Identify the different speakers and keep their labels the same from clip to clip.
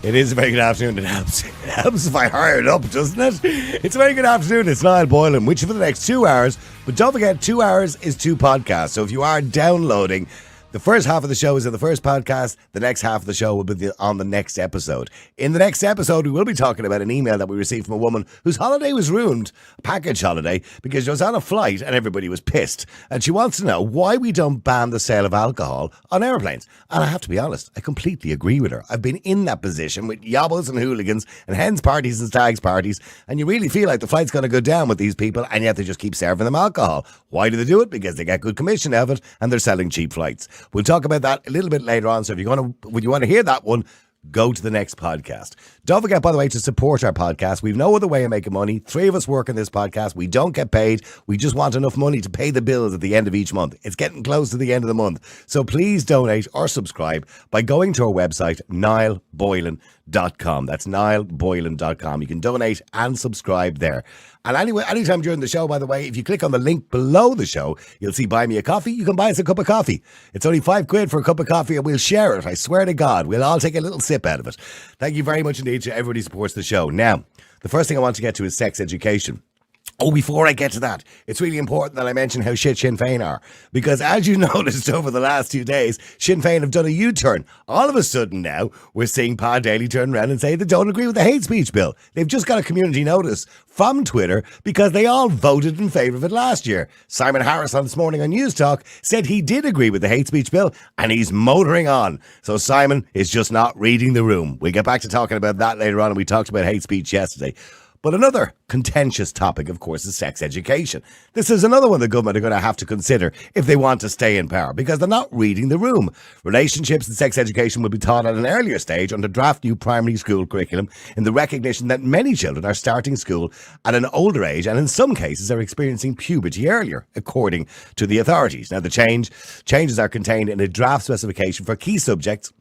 Speaker 1: It is a very good afternoon. It helps if I hire it up, doesn't it? It's a very good afternoon. It's Niall Boylan, which for the next 2 hours. But don't forget, 2 hours is 2 podcasts. So if you are downloading, the first half of the show is in the first podcast. The next half of the show will be on the next episode. In the next episode, we will be talking about an email that we received from a woman whose holiday was ruined, a package holiday, because she was on a flight and everybody was pissed. And she wants to know why we don't ban the sale of alcohol on airplanes. And I have to be honest, I completely agree with her. I've been in that position with yobbos and hooligans and hens parties and stags parties, and you really feel like the flight's going to go down with these people, and yet they just keep serving them alcohol. Why do they do it? Because they get good commission out of it and they're selling cheap flights. We'll talk about that a little bit later on. So if you want to hear that one, go to the next podcast. Don't forget, by the way, to support our podcast. We've no other way of making money. 3 of us work on this podcast. We don't get paid. We just want enough money to pay the bills at the end of each month. It's getting close to the end of the month. So please donate or subscribe by going to our website, niallboylan.com. That's niallboylan.com. You can donate and subscribe there. And anyway, anytime during the show, by the way, if you click on the link below the show, you'll see Buy Me a Coffee. You can buy us a cup of coffee. It's only £5 for a cup of coffee, and we'll share it. I swear to God, we'll all take a little sip out of it. Thank you very much indeed to everybody who supports the show. Now, the first thing I want to get to is sex education. Oh, before I get to that, it's really important that I mention how shit Sinn Féin are. Because as you noticed over the last 2 days, Sinn Féin have done a U-turn. All of a sudden now, we're seeing Pa Daly turn around and say they don't agree with the hate speech bill. They've just got a community notice from Twitter because they all voted in favour of it last year. Simon Harris on This Morning on News Talk said he did agree with the hate speech bill and he's motoring on. So Simon is just not reading the room. We'll get back to talking about that later on, and we talked about hate speech yesterday. But another contentious topic, of course, is sex education. This is another one the government are going to have to consider if they want to stay in power, because they're not reading the room. Relationships and sex education will be taught at an earlier stage under draft new primary school curriculum, in the recognition that many children are starting school at an older age and in some cases are experiencing puberty earlier, according to the authorities. Now, the changes are contained in a draft specification for key subjects,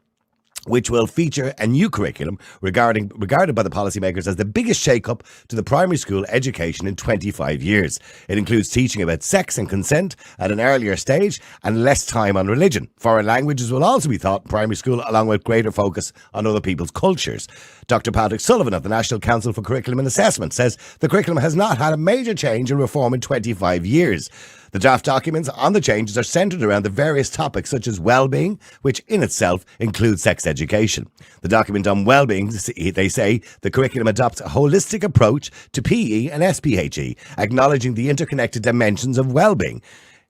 Speaker 1: which will feature a new curriculum regarded by the policymakers as the biggest shake-up to the primary school education in 25 years. It includes teaching about sex and consent at an earlier stage and less time on religion. Foreign languages will also be taught in primary school, along with greater focus on other people's cultures. Dr. Patrick Sullivan of the National Council for Curriculum and Assessment says the curriculum has not had a major change and reform in 25 years. The draft documents on the changes are centred around the various topics such as well-being, which in itself includes sex education. The document on well-being, they say, the curriculum adopts a holistic approach to PE and SPHE, acknowledging the interconnected dimensions of well-being.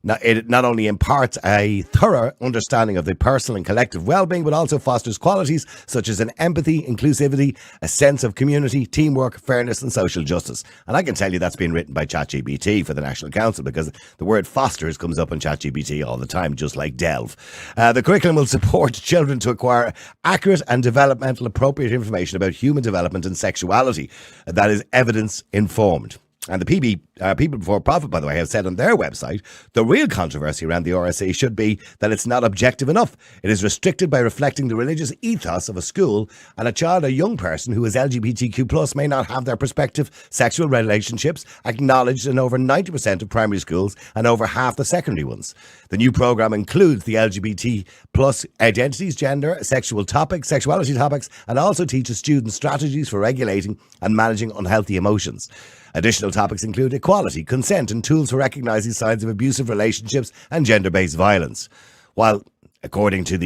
Speaker 1: Now, it not only imparts a thorough understanding of the personal and collective well-being, but also fosters qualities such as an empathy, inclusivity, a sense of community, teamwork, fairness and social justice. And I can tell you that's been written by ChatGPT for the National Council, because the word fosters comes up on ChatGPT all the time, just like delve. The curriculum will support children to acquire accurate and developmental appropriate information about human development and sexuality that is evidence-informed. And the People Before Profit, by the way, have said on their website, the real controversy around the RSA should be that it's not objective enough. It is restricted by reflecting the religious ethos of a school, and a child or young person who is LGBTQ+ may not have their prospective sexual relationships acknowledged in over 90% of primary schools and over half the secondary ones. The new programme includes the LGBT+ identities, gender, sexuality topics, and also teaches students strategies for regulating and managing unhealthy emotions. Additional topics include equality, consent, and tools for recognising signs of abusive relationships and gender-based violence. While, according to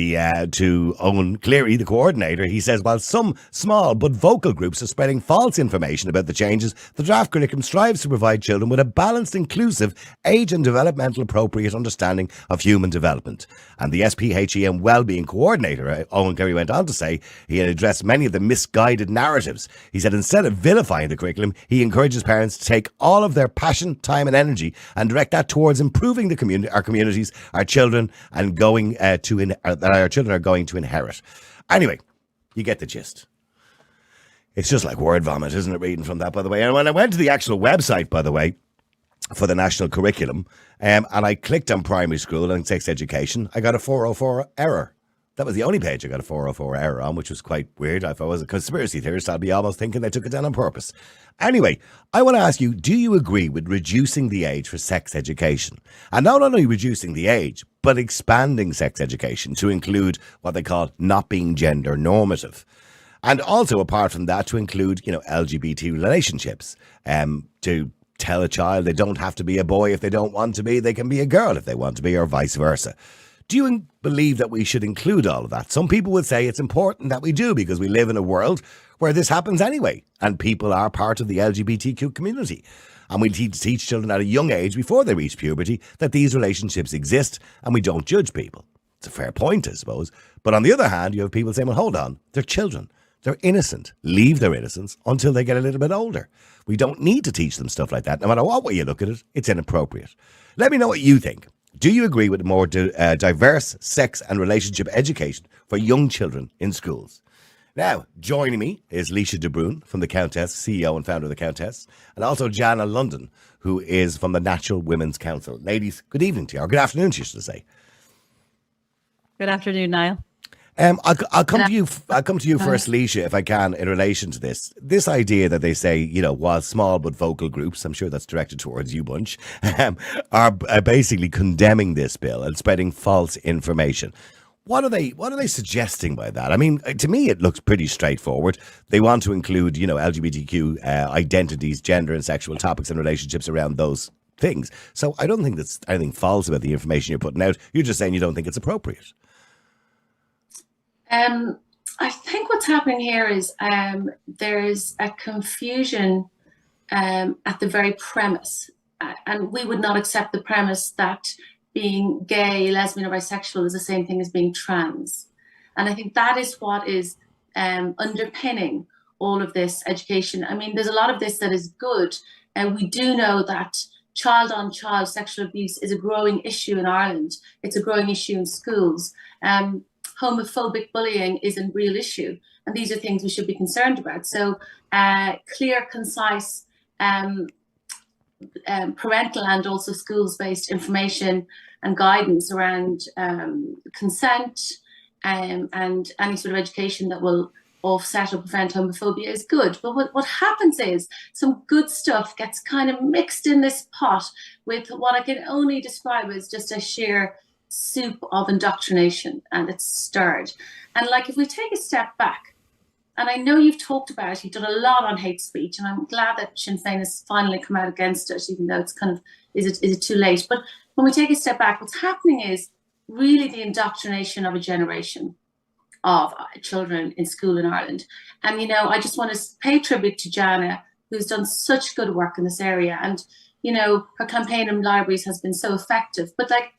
Speaker 1: to Owen Cleary, the coordinator, he says while some small but vocal groups are spreading false information about the changes, the draft curriculum strives to provide children with a balanced, inclusive, age and developmental appropriate understanding of human development. And the SPHE and Wellbeing coordinator, Owen Cleary, went on to say he had addressed many of the misguided narratives. He said instead of vilifying the curriculum, he encourages parents to take all of their passion, time and energy and direct that towards improving the our communities, our children, and that our children are going to inherit. Anyway, you get the gist. It's just like word vomit, isn't it, reading from that, by the way? And when I went to the actual website, by the way, for the national curriculum, and I clicked on primary school and sex education, I got a 404 error. That was the only page I got a 404 error on, which was quite weird. If I was a conspiracy theorist, I'd be almost thinking they took it down on purpose. Anyway, I want to ask you, do you agree with reducing the age for sex education? And not only reducing the age, but expanding sex education to include what they call not being gender normative. And also, apart from that, to include, LGBT relationships, to tell a child they don't have to be a boy if they don't want to be, they can be a girl if they want to be, or vice versa. Do you believe that we should include all of that? Some people would say it's important that we do because we live in a world where this happens anyway, and people are part of the LGBTQ community. And we teach children at a young age, before they reach puberty, that these relationships exist and we don't judge people. It's a fair point, I suppose. But on the other hand, you have people saying, well, hold on, they're children. They're innocent. Leave their innocence until they get a little bit older. We don't need to teach them stuff like that. No matter what way you look at it, it's inappropriate. Let me know what you think. Do you agree with more diverse sex and relationship education for young children in schools? Now, joining me is Leisha de Bruin from the Countess, CEO and founder of the Countess, and also Jana London, who is from the Natural Women's Council. Ladies, good evening to you, or good afternoon, you should say.
Speaker 2: Good afternoon, Niall.
Speaker 1: I'll come to you. I'll come to you first, Leisha, if I can, in relation to this. This idea that they say, while small but vocal groups, I'm sure that's directed towards you bunch, are basically condemning this bill and spreading false information. What are they suggesting by that? I mean, to me, it looks pretty straightforward. They want to include, LGBTQ identities, gender and sexual topics and relationships around those things. So I don't think that's anything false about the information you're putting out. You're just saying you don't think it's appropriate.
Speaker 3: I think what's happening here is there's a confusion at the very premise. And we would not accept the premise that being gay, lesbian or bisexual is the same thing as being trans. And I think that is what is underpinning all of this education. I mean, there's a lot of this that is good. And we do know that child-on-child sexual abuse is a growing issue in Ireland. It's a growing issue in schools. Homophobic bullying is a real issue. And these are things we should be concerned about. So clear, concise, parental and also schools-based information and guidance around consent and any sort of education that will offset or prevent homophobia is good. But what happens is some good stuff gets kind of mixed in this pot with what I can only describe as just a sheer soup of indoctrination, and it's stirred. And like, if we take a step back, and I know you've talked about it, you've done a lot on hate speech, and I'm glad that Sinn Féin has finally come out against it, even though it's kind of, is it too late? But when we take a step back, what's happening is really the indoctrination of a generation of children in school in Ireland. And, I just want to pay tribute to Jana, who's done such good work in this area. And, her campaign in libraries has been so effective. But like,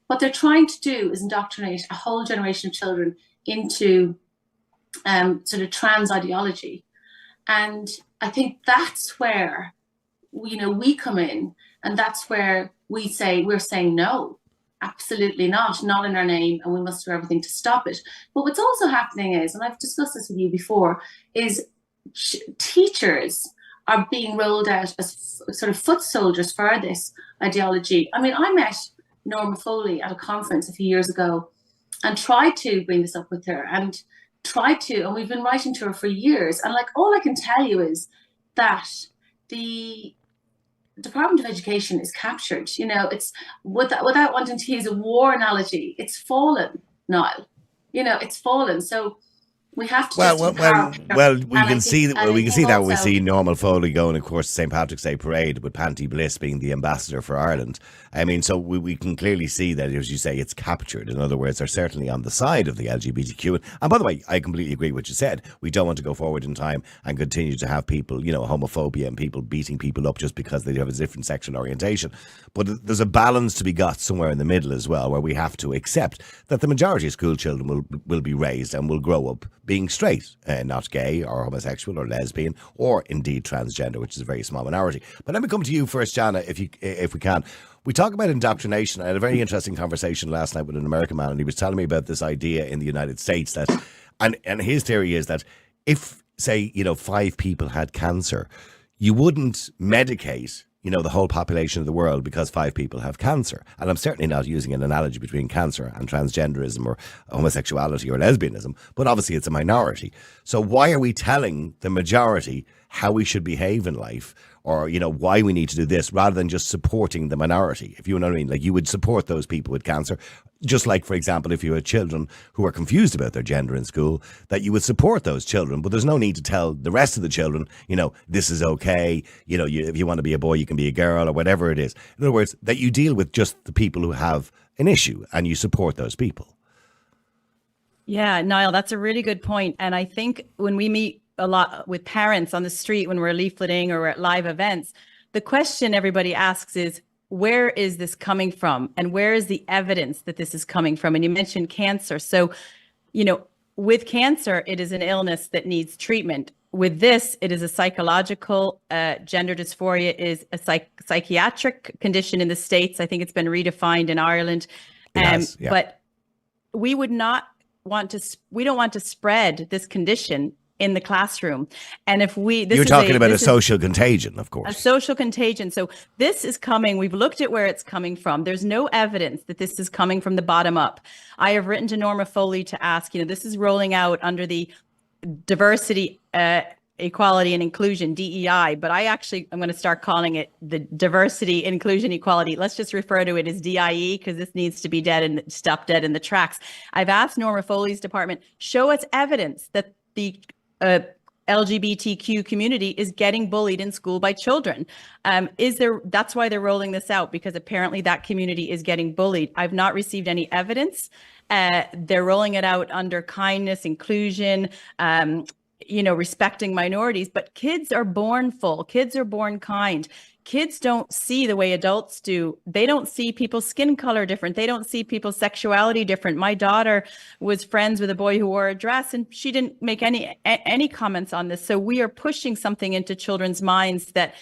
Speaker 3: what they're trying to do is indoctrinate a whole generation of children into sort of trans ideology. And I think that's where, we come in, and that's where we're saying no, absolutely not in our name, and we must do everything to stop it. But what's also happening is, and I've discussed this with you before, is teachers are being rolled out as sort of foot soldiers for this ideology. I mean, I met Norma Foley at a conference a few years ago and tried to bring this up with her and we've been writing to her for years. And like, all I can tell you is that the Department of Education is captured. It's without wanting to use a war analogy, it's fallen, Niall. It's fallen. So we have to.
Speaker 1: We can see that when we see Normal Foley going, of course, St. Patrick's Day parade with Panty Bliss being the ambassador for Ireland. I mean, so we can clearly see that, as you say, it's captured. In other words, they're certainly on the side of the LGBTQ. And by the way, I completely agree with what you said. We don't want to go forward in time and continue to have people, homophobia and people beating people up just because they have a different sexual orientation. But there's a balance to be got somewhere in the middle as well, where we have to accept that the majority of school children will be raised and will grow up being straight, not gay or homosexual or lesbian or indeed transgender, which is a very small minority. But let me come to you first, Jana, if we can. We talk about indoctrination. I had a very interesting conversation last night with an American man, and he was telling me about this idea in the United States that, and his theory is that if, say, 5 people had cancer, you wouldn't medicate the whole population of the world because 5 people have cancer. And I'm certainly not using an analogy between cancer and transgenderism or homosexuality or lesbianism, but obviously it's a minority. So why are we telling the majority how we should behave in life? or, you know, why we need to do this, rather than just supporting the minority, if you know what I mean. Like, you would support those people with cancer, just like, for example, if you had children who are confused about their gender in school, that you would support those children, but there's no need to tell the rest of the children, you know, this is okay, you know, if you want to be a boy, you can be a girl, or whatever it is. In other words, that you deal with just the people who have an issue and you support those people.
Speaker 2: Yeah, Niall, that's a really good point. And I think when we meet a lot with parents on the street, when we're leafleting or we're at live events, the question everybody asks is, where is this coming from? And where is the evidence that this is coming from? And you mentioned cancer. So, you know, with cancer, it is an illness that needs treatment. With this, it is a psychological, gender dysphoria is a psychiatric condition in the States. I think it's been redefined in Ireland.
Speaker 1: Yes, yeah.
Speaker 2: But we would not we don't want to spread this condition in the classroom. And if you're
Speaker 1: talking about a social contagion, of course.
Speaker 2: A social contagion. So this is coming. We've looked at where it's coming from. There's no evidence that this is coming from the bottom up. I have written to Norma Foley to ask, you know, this is rolling out under the diversity, equality and inclusion, DEI, but I'm going to start calling it the diversity, inclusion, equality. Let's just refer to it as DIE, because this needs to be stopped dead in the tracks. I've asked Norma Foley's department, show us evidence that the LGBTQ community is getting bullied in school by children. That's why they're rolling this out, because apparently that community is getting bullied. I've not received any evidence. They're rolling it out under kindness, inclusion, you know, respecting minorities, but kids are born full. Kids are born kind. Kids don't see the way adults do. They don't see people's skin color different. They don't see people's sexuality different. My daughter was friends with a boy who wore a dress, and she didn't make any comments on this. So we are pushing something into children's minds that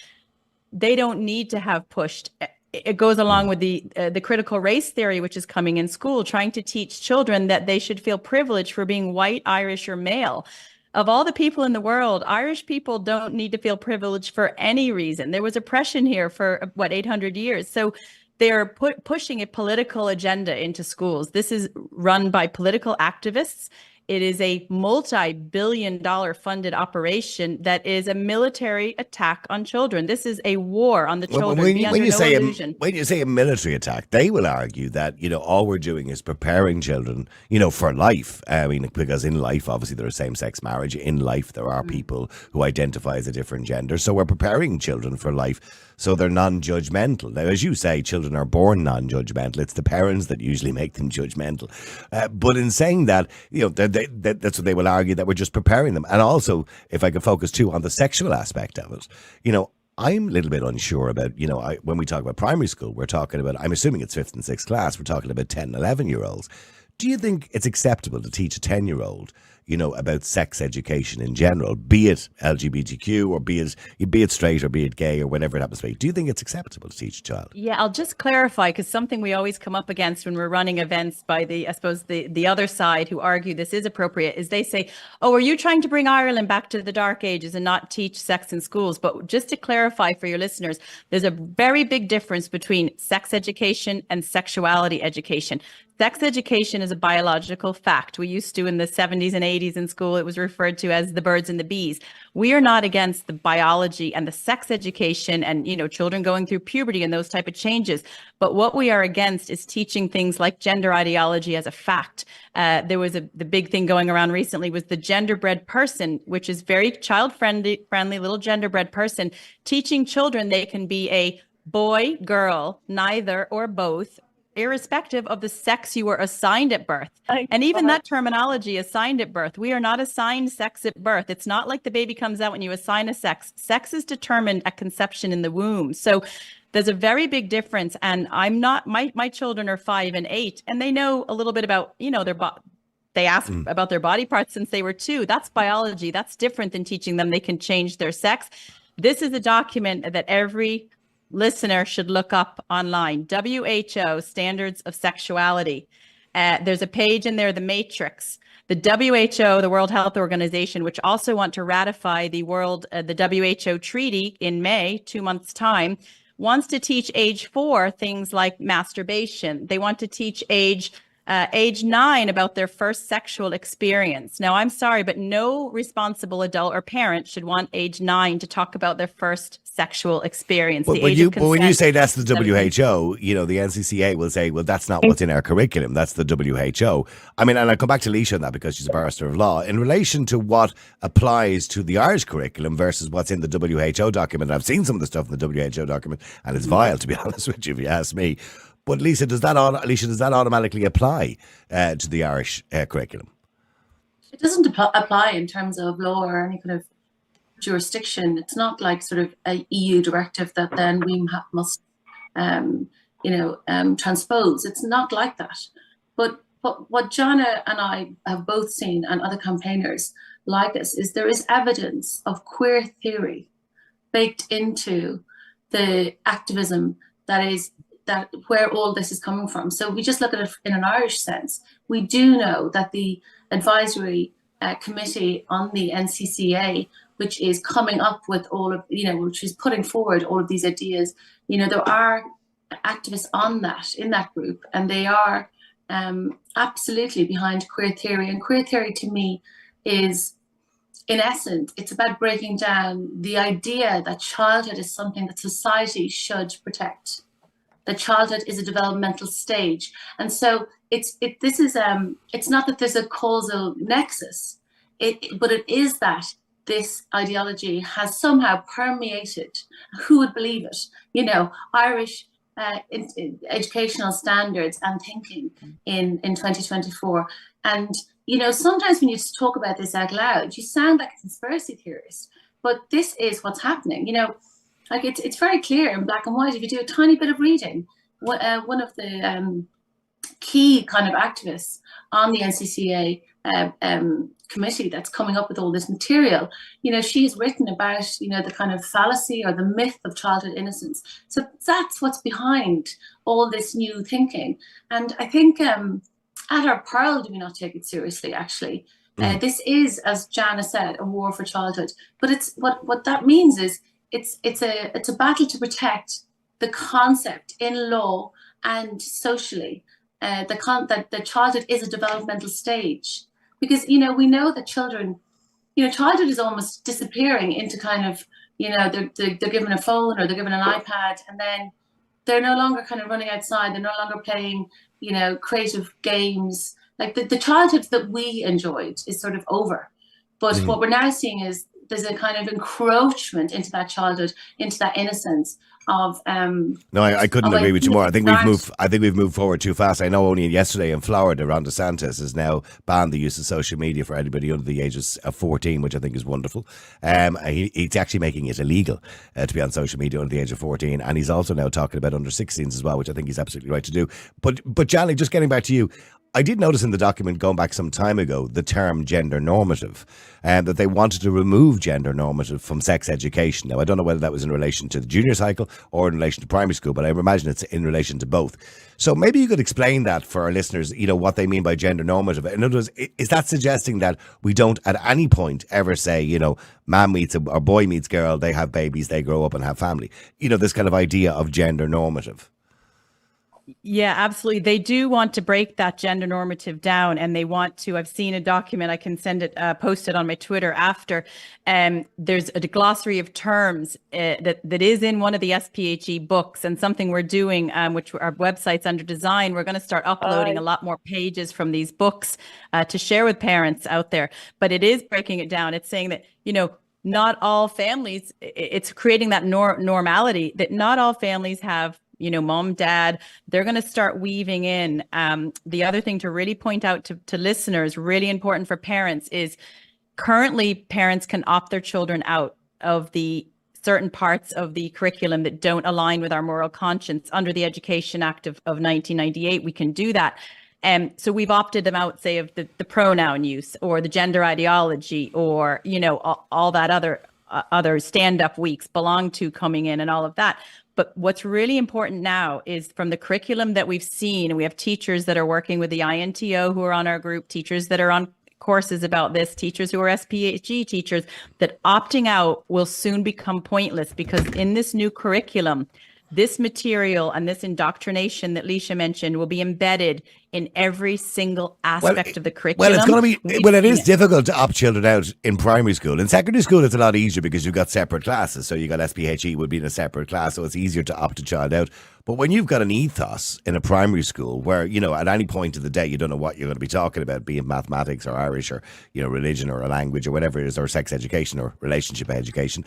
Speaker 2: they don't need to have pushed. It goes along with the critical race theory, which is coming in school, trying to teach children that they should feel privileged for being white, Irish, or male. Of all the people in the world, Irish people don't need to feel privileged for any reason. There was oppression here for, 800 years. So they're pushing a political agenda into schools. This is run by political activists. It is a multi-billion-dollar funded operation that is a military attack on children. This is a war on the children.
Speaker 1: When you say a military attack, they will argue that, you know, all we're doing is preparing children, you know, for life. I mean, because in life, obviously, there is same-sex marriage. In life, there are people who identify as a different gender. So we're preparing children for life, so they're non-judgmental. Now, as you say, children are born non-judgmental. It's the parents that usually make them judgmental. But in saying that, you know, that's what they will argue, that we're just preparing them. And also, if I could focus too on the sexual aspect of it, you know, I'm a little bit unsure about, you know, when we talk about primary school, we're talking about, I'm assuming it's 5th and 6th class, we're talking about 10, 11-year-olds. Do you think it's acceptable to teach a 10-year-old, you know, about sex education in general, be it LGBTQ or be it straight or be it gay or whatever it happens to be? Do you think it's acceptable to teach a child?
Speaker 2: Yeah, I'll just clarify, because something we always come up against when we're running events by the other side who argue this is appropriate is they say, oh, are you trying to bring Ireland back to the dark ages and not teach sex in schools? But just to clarify for your listeners, there's a very big difference between sex education and sexuality education. Sex education is a biological fact. We used to, in the 70s and 80s in school, it was referred to as the birds and the bees. We are not against the biology and the sex education and, you know, children going through puberty and those type of changes. But what we are against is teaching things like gender ideology as a fact. There was the big thing going around recently was the genderbread person, which is very child-friendly little genderbread person, teaching children they can be a boy, girl, neither or both, irrespective of the sex you were assigned at birth. And even that terminology, assigned at birth, we are not assigned sex at birth. It's not like the baby comes out when you assign a sex. Sex is determined at conception in the womb. So there's a very big difference. And I'm not, my children are 5 and 8, and they know a little bit about, you know, they ask about their body parts since they were 2. That's biology. That's different than teaching them they can change their sex. This is a document that every listener should look up online. WHO Standards of Sexuality. There's a page in there, the Matrix. The WHO, the World Health Organization, which also want to ratify the WHO treaty in May, 2 months' time, wants to teach age 4 things like masturbation. They want to teach age age 9 about their first sexual experience. Now, I'm sorry, but no responsible adult or parent should want age 9 to talk about their first sexual experience.
Speaker 1: But when you say that's the WHO, the NCCA will say, well, that's not what's in our curriculum. That's the WHO. I mean, and I come back to Leisha on that because she's a barrister of law. In relation to what applies to the Irish curriculum versus what's in the WHO document, I've seen some of the stuff in the WHO document, and it's vile, to be honest with you, if you ask me. But Alicia, does that automatically apply to the Irish curriculum?
Speaker 3: It doesn't apply in terms of law or any kind of jurisdiction. It's not like sort of a EU directive that then we must, transpose. It's not like that. But what Jana and I have both seen, and other campaigners like us, is there is evidence of queer theory baked into the activism that where all this is coming from. So we just look at it in an Irish sense. We do know that the advisory committee on the NCCA, which is coming up with all of, which is putting forward all of these ideas, there are activists in that group, and they are absolutely behind queer theory. And queer theory to me is, in essence, it's about breaking down the idea that childhood is something that society should protect. That childhood is a developmental stage, and so it's not that there's a causal nexus, but it is that this ideology has somehow permeated. Who would believe it? Irish educational standards and thinking in 2024, and sometimes when you talk about this out loud, you sound like a conspiracy theorist, but this is what's happening. Like it's very clear in black and white if you do a tiny bit of reading. One of the key kind of activists on the NCCA committee that's coming up with all this material, she's written about, the kind of fallacy or the myth of childhood innocence. So that's what's behind all this new thinking. And I think at our peril do we not take it seriously, actually. This is, as Jana said, a war for childhood. But it's what that means is, it's a battle to protect the concept in law and socially, that the childhood is a developmental stage, because we know that children, childhood is almost disappearing into kind of they're given a phone or they're given an iPad, and then they're no longer kind of running outside. They're no longer playing creative games. Like the childhood that we enjoyed is sort of over. But what we're now seeing is there's a kind of encroachment into that childhood, into that innocence of.
Speaker 1: No, I couldn't agree with you more. I think we've moved forward too fast. I know only yesterday in Florida, Ron DeSantis has now banned the use of social media for anybody under the ages of 14, which I think is wonderful. He's actually making it illegal to be on social media under the age of 14, and he's also now talking about under 16s as well, which I think he's absolutely right to do. But Johnny, just getting back to you. I did notice in the document going back some time ago the term gender normative, and that they wanted to remove gender normative from sex education. Now, I don't know whether that was in relation to the junior cycle or in relation to primary school, but I imagine it's in relation to both. So maybe you could explain that for our listeners, what they mean by gender normative. In other words, is that suggesting that we don't at any point ever say, man meets or boy meets girl, they have babies, they grow up and have family? This kind of idea of gender normative.
Speaker 2: Yeah, absolutely. They do want to break that gender normative down, and they want to. I've seen a document. I can send it, post it on my Twitter after. There's a glossary of terms that is in one of the SPHE books, and something we're doing, which our website's under design. We're going to start uploading a lot more pages from these books to share with parents out there. But it is breaking it down. It's saying that not all families. It's creating that normality that not all families have. Mom, dad, they're going to start weaving in. The other thing to really point out to listeners, really important for parents, is currently parents can opt their children out of the certain parts of the curriculum that don't align with our moral conscience. Under the Education Act of 1998, we can do that. So we've opted them out, say, of the pronoun use or the gender ideology or, all that other stand-up weeks, belong to coming in and all of that. But what's really important now is from the curriculum that we've seen, and we have teachers that are working with the INTO who are on our group, teachers that are on courses about this, teachers who are SPHE teachers, that opting out will soon become pointless, because in this new curriculum, this material and this indoctrination that Leisha mentioned will be embedded in every single aspect of the curriculum.
Speaker 1: Well, it's going to be, it is difficult to opt children out in primary school. In secondary school, it's a lot easier because you've got separate classes. So you got SPHE would be in a separate class, so it's easier to opt a child out. But when you've got an ethos in a primary school where, at any point of the day, you don't know what you're going to be talking about, be it mathematics or Irish or, religion or a language or whatever it is, or sex education or relationship education,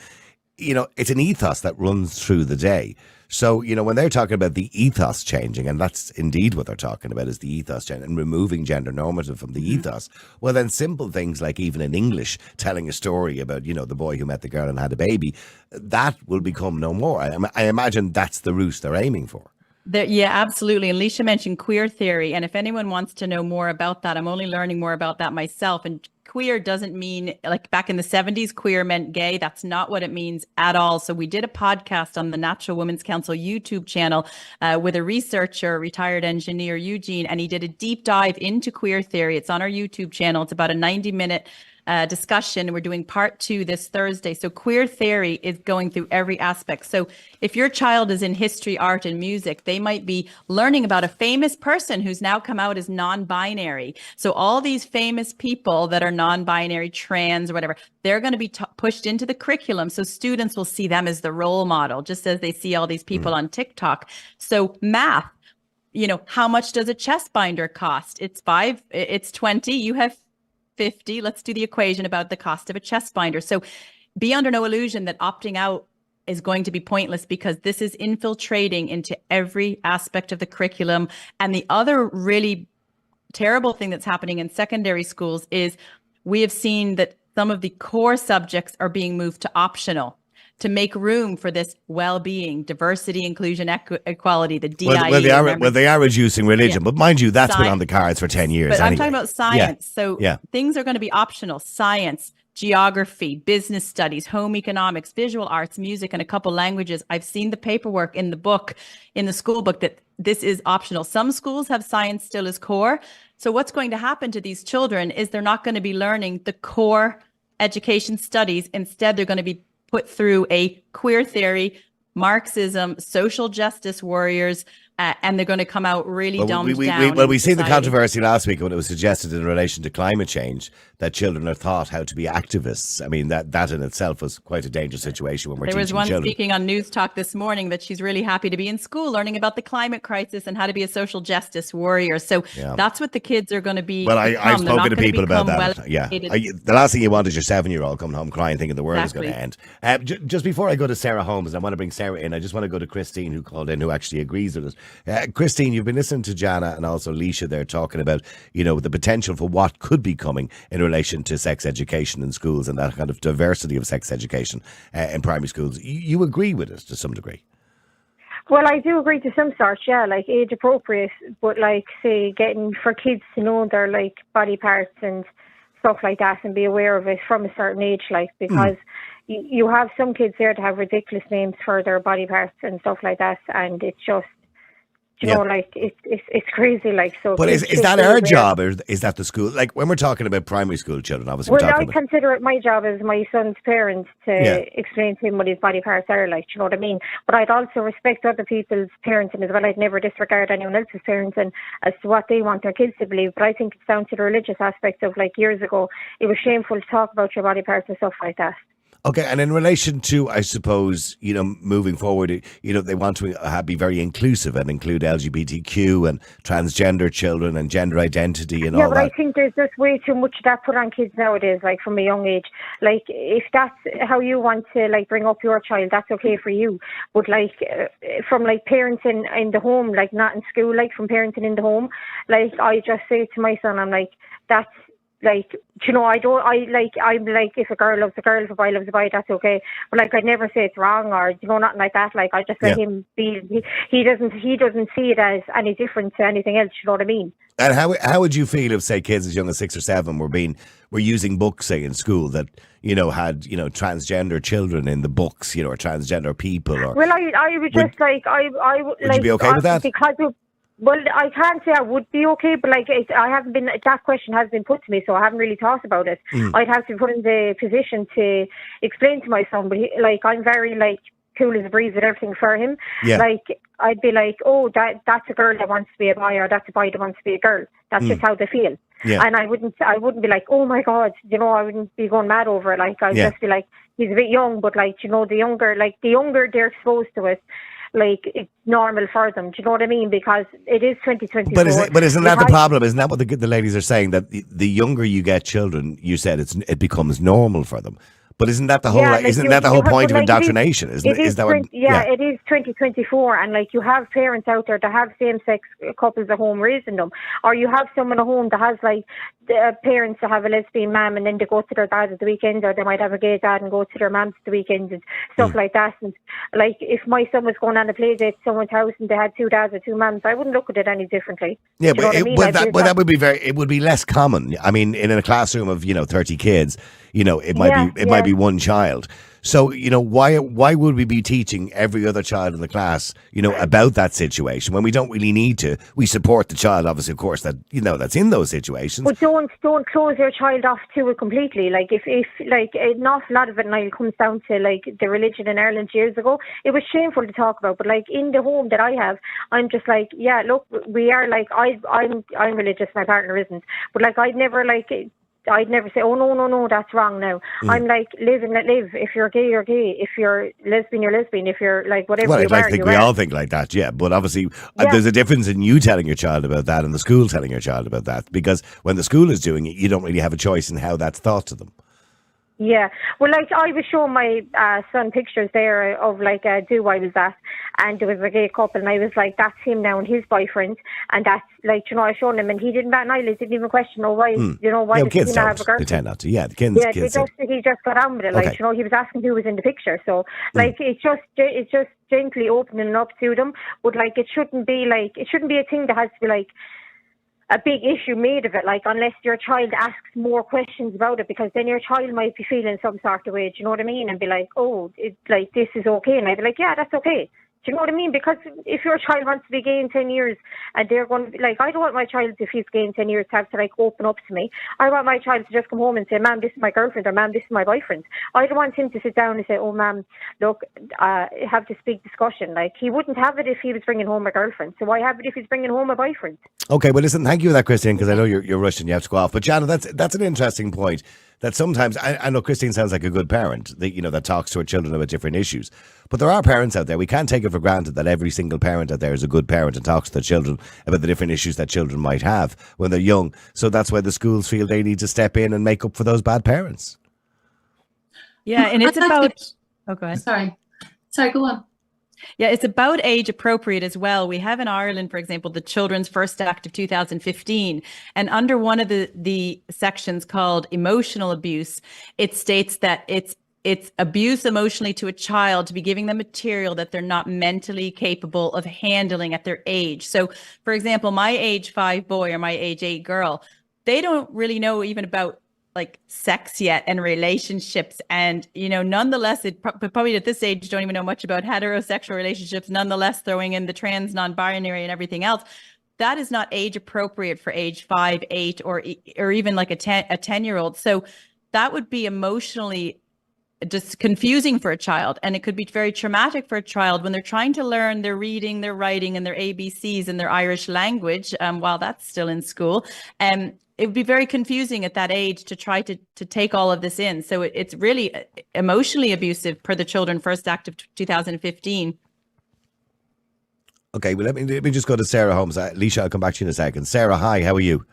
Speaker 1: it's an ethos that runs through the day. So, when they're talking about the ethos changing, and that's indeed what they're talking about, is the ethos change and removing gender normative from the ethos, well, then simple things like even in English, telling a story about, the boy who met the girl and had a baby, that will become no more. I imagine that's the route they're aiming for.
Speaker 2: Yeah, absolutely. And Leisha mentioned queer theory. And if anyone wants to know more about that, I'm only learning more about that myself. And queer doesn't mean, like back in the 70s, queer meant gay. That's not what it means at all. So we did a podcast on the Natural Women's Council YouTube channel with a researcher, retired engineer, Eugene, and he did a deep dive into queer theory. It's on our YouTube channel. It's about a 90-minute discussion. We're doing part 2 this Thursday. So queer theory is going through every aspect. So if your child is in history, art, and music, they might be learning about a famous person who's now come out as non-binary. So all these famous people that are non-binary, trans, or whatever, they're going to be pushed into the curriculum. So students will see them as the role model, just as they see all these people on TikTok. So math, how much does a chest binder cost? It's 20, you have 50. Let's do the equation about the cost of a chest binder. So be under no illusion that opting out is going to be pointless, because this is infiltrating into every aspect of the curriculum. And the other really terrible thing that's happening in secondary schools is we have seen that some of the core subjects are being moved to optional to make room for this well-being, diversity, inclusion, equality, the DIE.
Speaker 1: Well, they are reducing religion, but mind you, that's been on the cards for 10 years.
Speaker 2: But
Speaker 1: anyway.
Speaker 2: I'm talking about science. So things are going to be optional: science, geography, business studies, home economics, visual arts, music, and a couple languages. I've seen the paperwork in the book, in the school book, that this is optional. Some schools have science still as core. So what's going to happen to these children is they're not going to be learning the core education studies. Instead, they're going to be put through a queer theory, Marxism, social justice warriors, and they're going to come out really dumbed down.
Speaker 1: Well, we seen the controversy last week when it was suggested in relation to climate change that children are taught how to be activists. I mean, that in itself was quite a dangerous situation when we're teaching children.
Speaker 2: There was one speaking on News Talk this morning that she's really happy to be in school learning about the climate crisis and how to be a social justice warrior. So that's what the kids are going to be.
Speaker 1: Well, I've spoken to people about that. The last thing you want is your 7-year-old coming home crying, thinking the world is going to end. Just before I go to Sarah Holmes, I want to bring Sarah in. I just want to go to Christine, who called in, who actually agrees with us. Christine, you've been listening to Jana and also Leisha there talking about, the potential for what could be coming in relation to sex education in schools and that kind of diversity of sex education in primary schools. You agree with it to some degree?
Speaker 4: Well, I do agree to some sort, like age appropriate, but like, say, getting for kids to know their like body parts and stuff like that and be aware of it from a certain age, like, because you have some kids there to have ridiculous names for their body parts and stuff like that, and it's just, like it's crazy, like. So,
Speaker 1: but is that our job, or is that the school? Like when we're talking about primary school children, obviously.
Speaker 4: Well, I consider it my job as my son's parent to explain to him what his body parts are, like. You know what I mean? But I'd also respect other people's parenting as well. I'd never disregard anyone else's parenting as to what they want their kids to believe. But I think it's down to the religious aspect of, like, years ago, it was shameful to talk about your body parts and stuff like that.
Speaker 1: Okay, and in relation to, I suppose, moving forward, they want to be very inclusive and include LGBTQ and transgender children and gender identity and all that.
Speaker 4: Yeah, but I think there's just way too much of that put on kids nowadays, like from a young age. Like, if that's how you want to, like, bring up your child, that's okay for you. But, like, from, like, parenting in the home, like, not in school, like, from parenting in the home, like, I just say to my son, I'm like, that's, like, I'm like, if a girl loves a girl, if a boy loves a boy, that's okay. But, like, I'd never say it's wrong or, nothing like that. Like, I just let him be. He doesn't see it as any different to anything else, you know what I mean?
Speaker 1: And how would you feel if, say, kids as young as 6 or 7 were using books, say, in school that, had, transgender children in the books, or transgender people? Or well,
Speaker 4: I would just, like,
Speaker 1: would you be okay with that?
Speaker 4: Because well, I can't say I would be okay, but, like, that question has been put to me, so I haven't really thought about it. I'd have to be put in the position to explain to my son, but I'm very, like, cool as a breeze with everything for him.
Speaker 1: Yeah.
Speaker 4: Like, I'd be like, oh, that's a girl that wants to be a boy, or that's a boy that wants to be a girl. That's just how they feel.
Speaker 1: Yeah.
Speaker 4: And I wouldn't be like, oh my God, you know, I wouldn't be going mad over it. Like, I'd just be like, he's a bit young, but like, you know, the younger they're exposed to it, like, it's normal for them. Do you know what I mean? Because it is 2024.
Speaker 1: But isn't that the problem? Isn't that what the ladies are saying? That the younger you get children, you said it becomes normal for them. But isn't that the whole point of indoctrination? It is
Speaker 4: 2024, and like, you have parents out there that have same-sex couples at home raising them, or you have someone at home that has like parents that have a lesbian mum, and then they go to their dad at the weekend, or they might have a gay dad and go to their mums at the weekend and stuff like that. And like, if my son was going on a play date at someone's house and they had two dads or two mums, I wouldn't look at it any differently.
Speaker 1: Yeah, but that would be it would be less common. I mean, in a classroom of 30 kids, it might be one child. So, why would we be teaching every other child in the class, about that situation when we don't really need to? We support the child, obviously, of course, that, that's in those situations.
Speaker 4: But don't close your child off to it completely. Like, if like, an awful lot of it, Niall, comes down to like the religion in Ireland years ago. It was shameful to talk about, but like, in the home that I have, I'm just like, yeah, look, we are like, I'm religious, my partner isn't, but like, I'd never say, oh, no, that's wrong now. I'm like, live and let live. If you're gay, you're gay. If you're lesbian, you're lesbian. If you're like whatever
Speaker 1: well,
Speaker 4: you
Speaker 1: I
Speaker 4: are,
Speaker 1: think we all think like that, yeah. But obviously, there's a difference in you telling your child about that and the school telling your child about that. Because when the school is doing it, you don't really have a choice in how that's thought to them.
Speaker 4: Yeah, well, like, I was showing my son pictures there of like a do I was at, and there was a gay couple, and I was like, that's him now and his boyfriend, and that's like, I showed him, and he didn't bat an eyelid, didn't even question, why does he not have a girlfriend?
Speaker 1: They tend not to, yeah. Kids
Speaker 4: he just got on with it, like, he was asking who was in the picture, so like, it's just gently opening up to them, but like, it shouldn't be a thing that has to be like a big issue made of it, like, unless your child asks more questions about it, because then your child might be feeling some sort of way, do you know what I mean? And be like, oh, like, this is okay. And I'd be like, yeah, that's okay. Do you know what I mean? Because if your child wants to be gay in 10 years and they're going to be like, I don't want my child, if he's gay in 10 years, to have to like open up to me. I want my child to just come home and say, Ma'am, this is my girlfriend, or Ma'am, this is my boyfriend. I don't want him to sit down and say, oh, Ma'am, look, have this big discussion. Like, he wouldn't have it if he was bringing home a girlfriend. So why have it if he's bringing home a boyfriend?
Speaker 1: Okay, well, listen, thank you for that, Christine, because I know you're rushing, you have to go off. But Jana, that's an interesting point. That sometimes, I know Christine sounds like a good parent that talks to her children about different issues. But there are parents out there. We can't take it for granted that every single parent out there is a good parent and talks to their children about the different issues that children might have when they're young. So that's why the schools feel they need to step in and make up for those bad parents.
Speaker 2: Yeah, and it's about... Oh, go ahead.
Speaker 3: Sorry, go on.
Speaker 2: Yeah, it's about age appropriate as well. We have in Ireland, for example, the Children's First Act of 2015. And under one of the sections called emotional abuse, it states that it's abuse emotionally to a child to be giving them material that they're not mentally capable of handling at their age. So, for example, my age 5 boy or my age 8 girl, they don't really know even about like sex yet and relationships, and nonetheless probably at this age don't even know much about heterosexual relationships, nonetheless throwing in the trans, non-binary and everything else. That is not age appropriate for age 5, 8 or even like a 10-year-old. So that would be emotionally just confusing for a child, and it could be very traumatic for a child when they're trying to learn their reading, their writing and their ABCs and their Irish language while that's still in school. It would be very confusing at that age to try to take all of this in. So it's really emotionally abusive per the Children's First Act of 2015.
Speaker 1: Okay, well, let me just go to Sarah Holmes. Leisha, I'll come back to you in a second. Sarah, hi, how are you?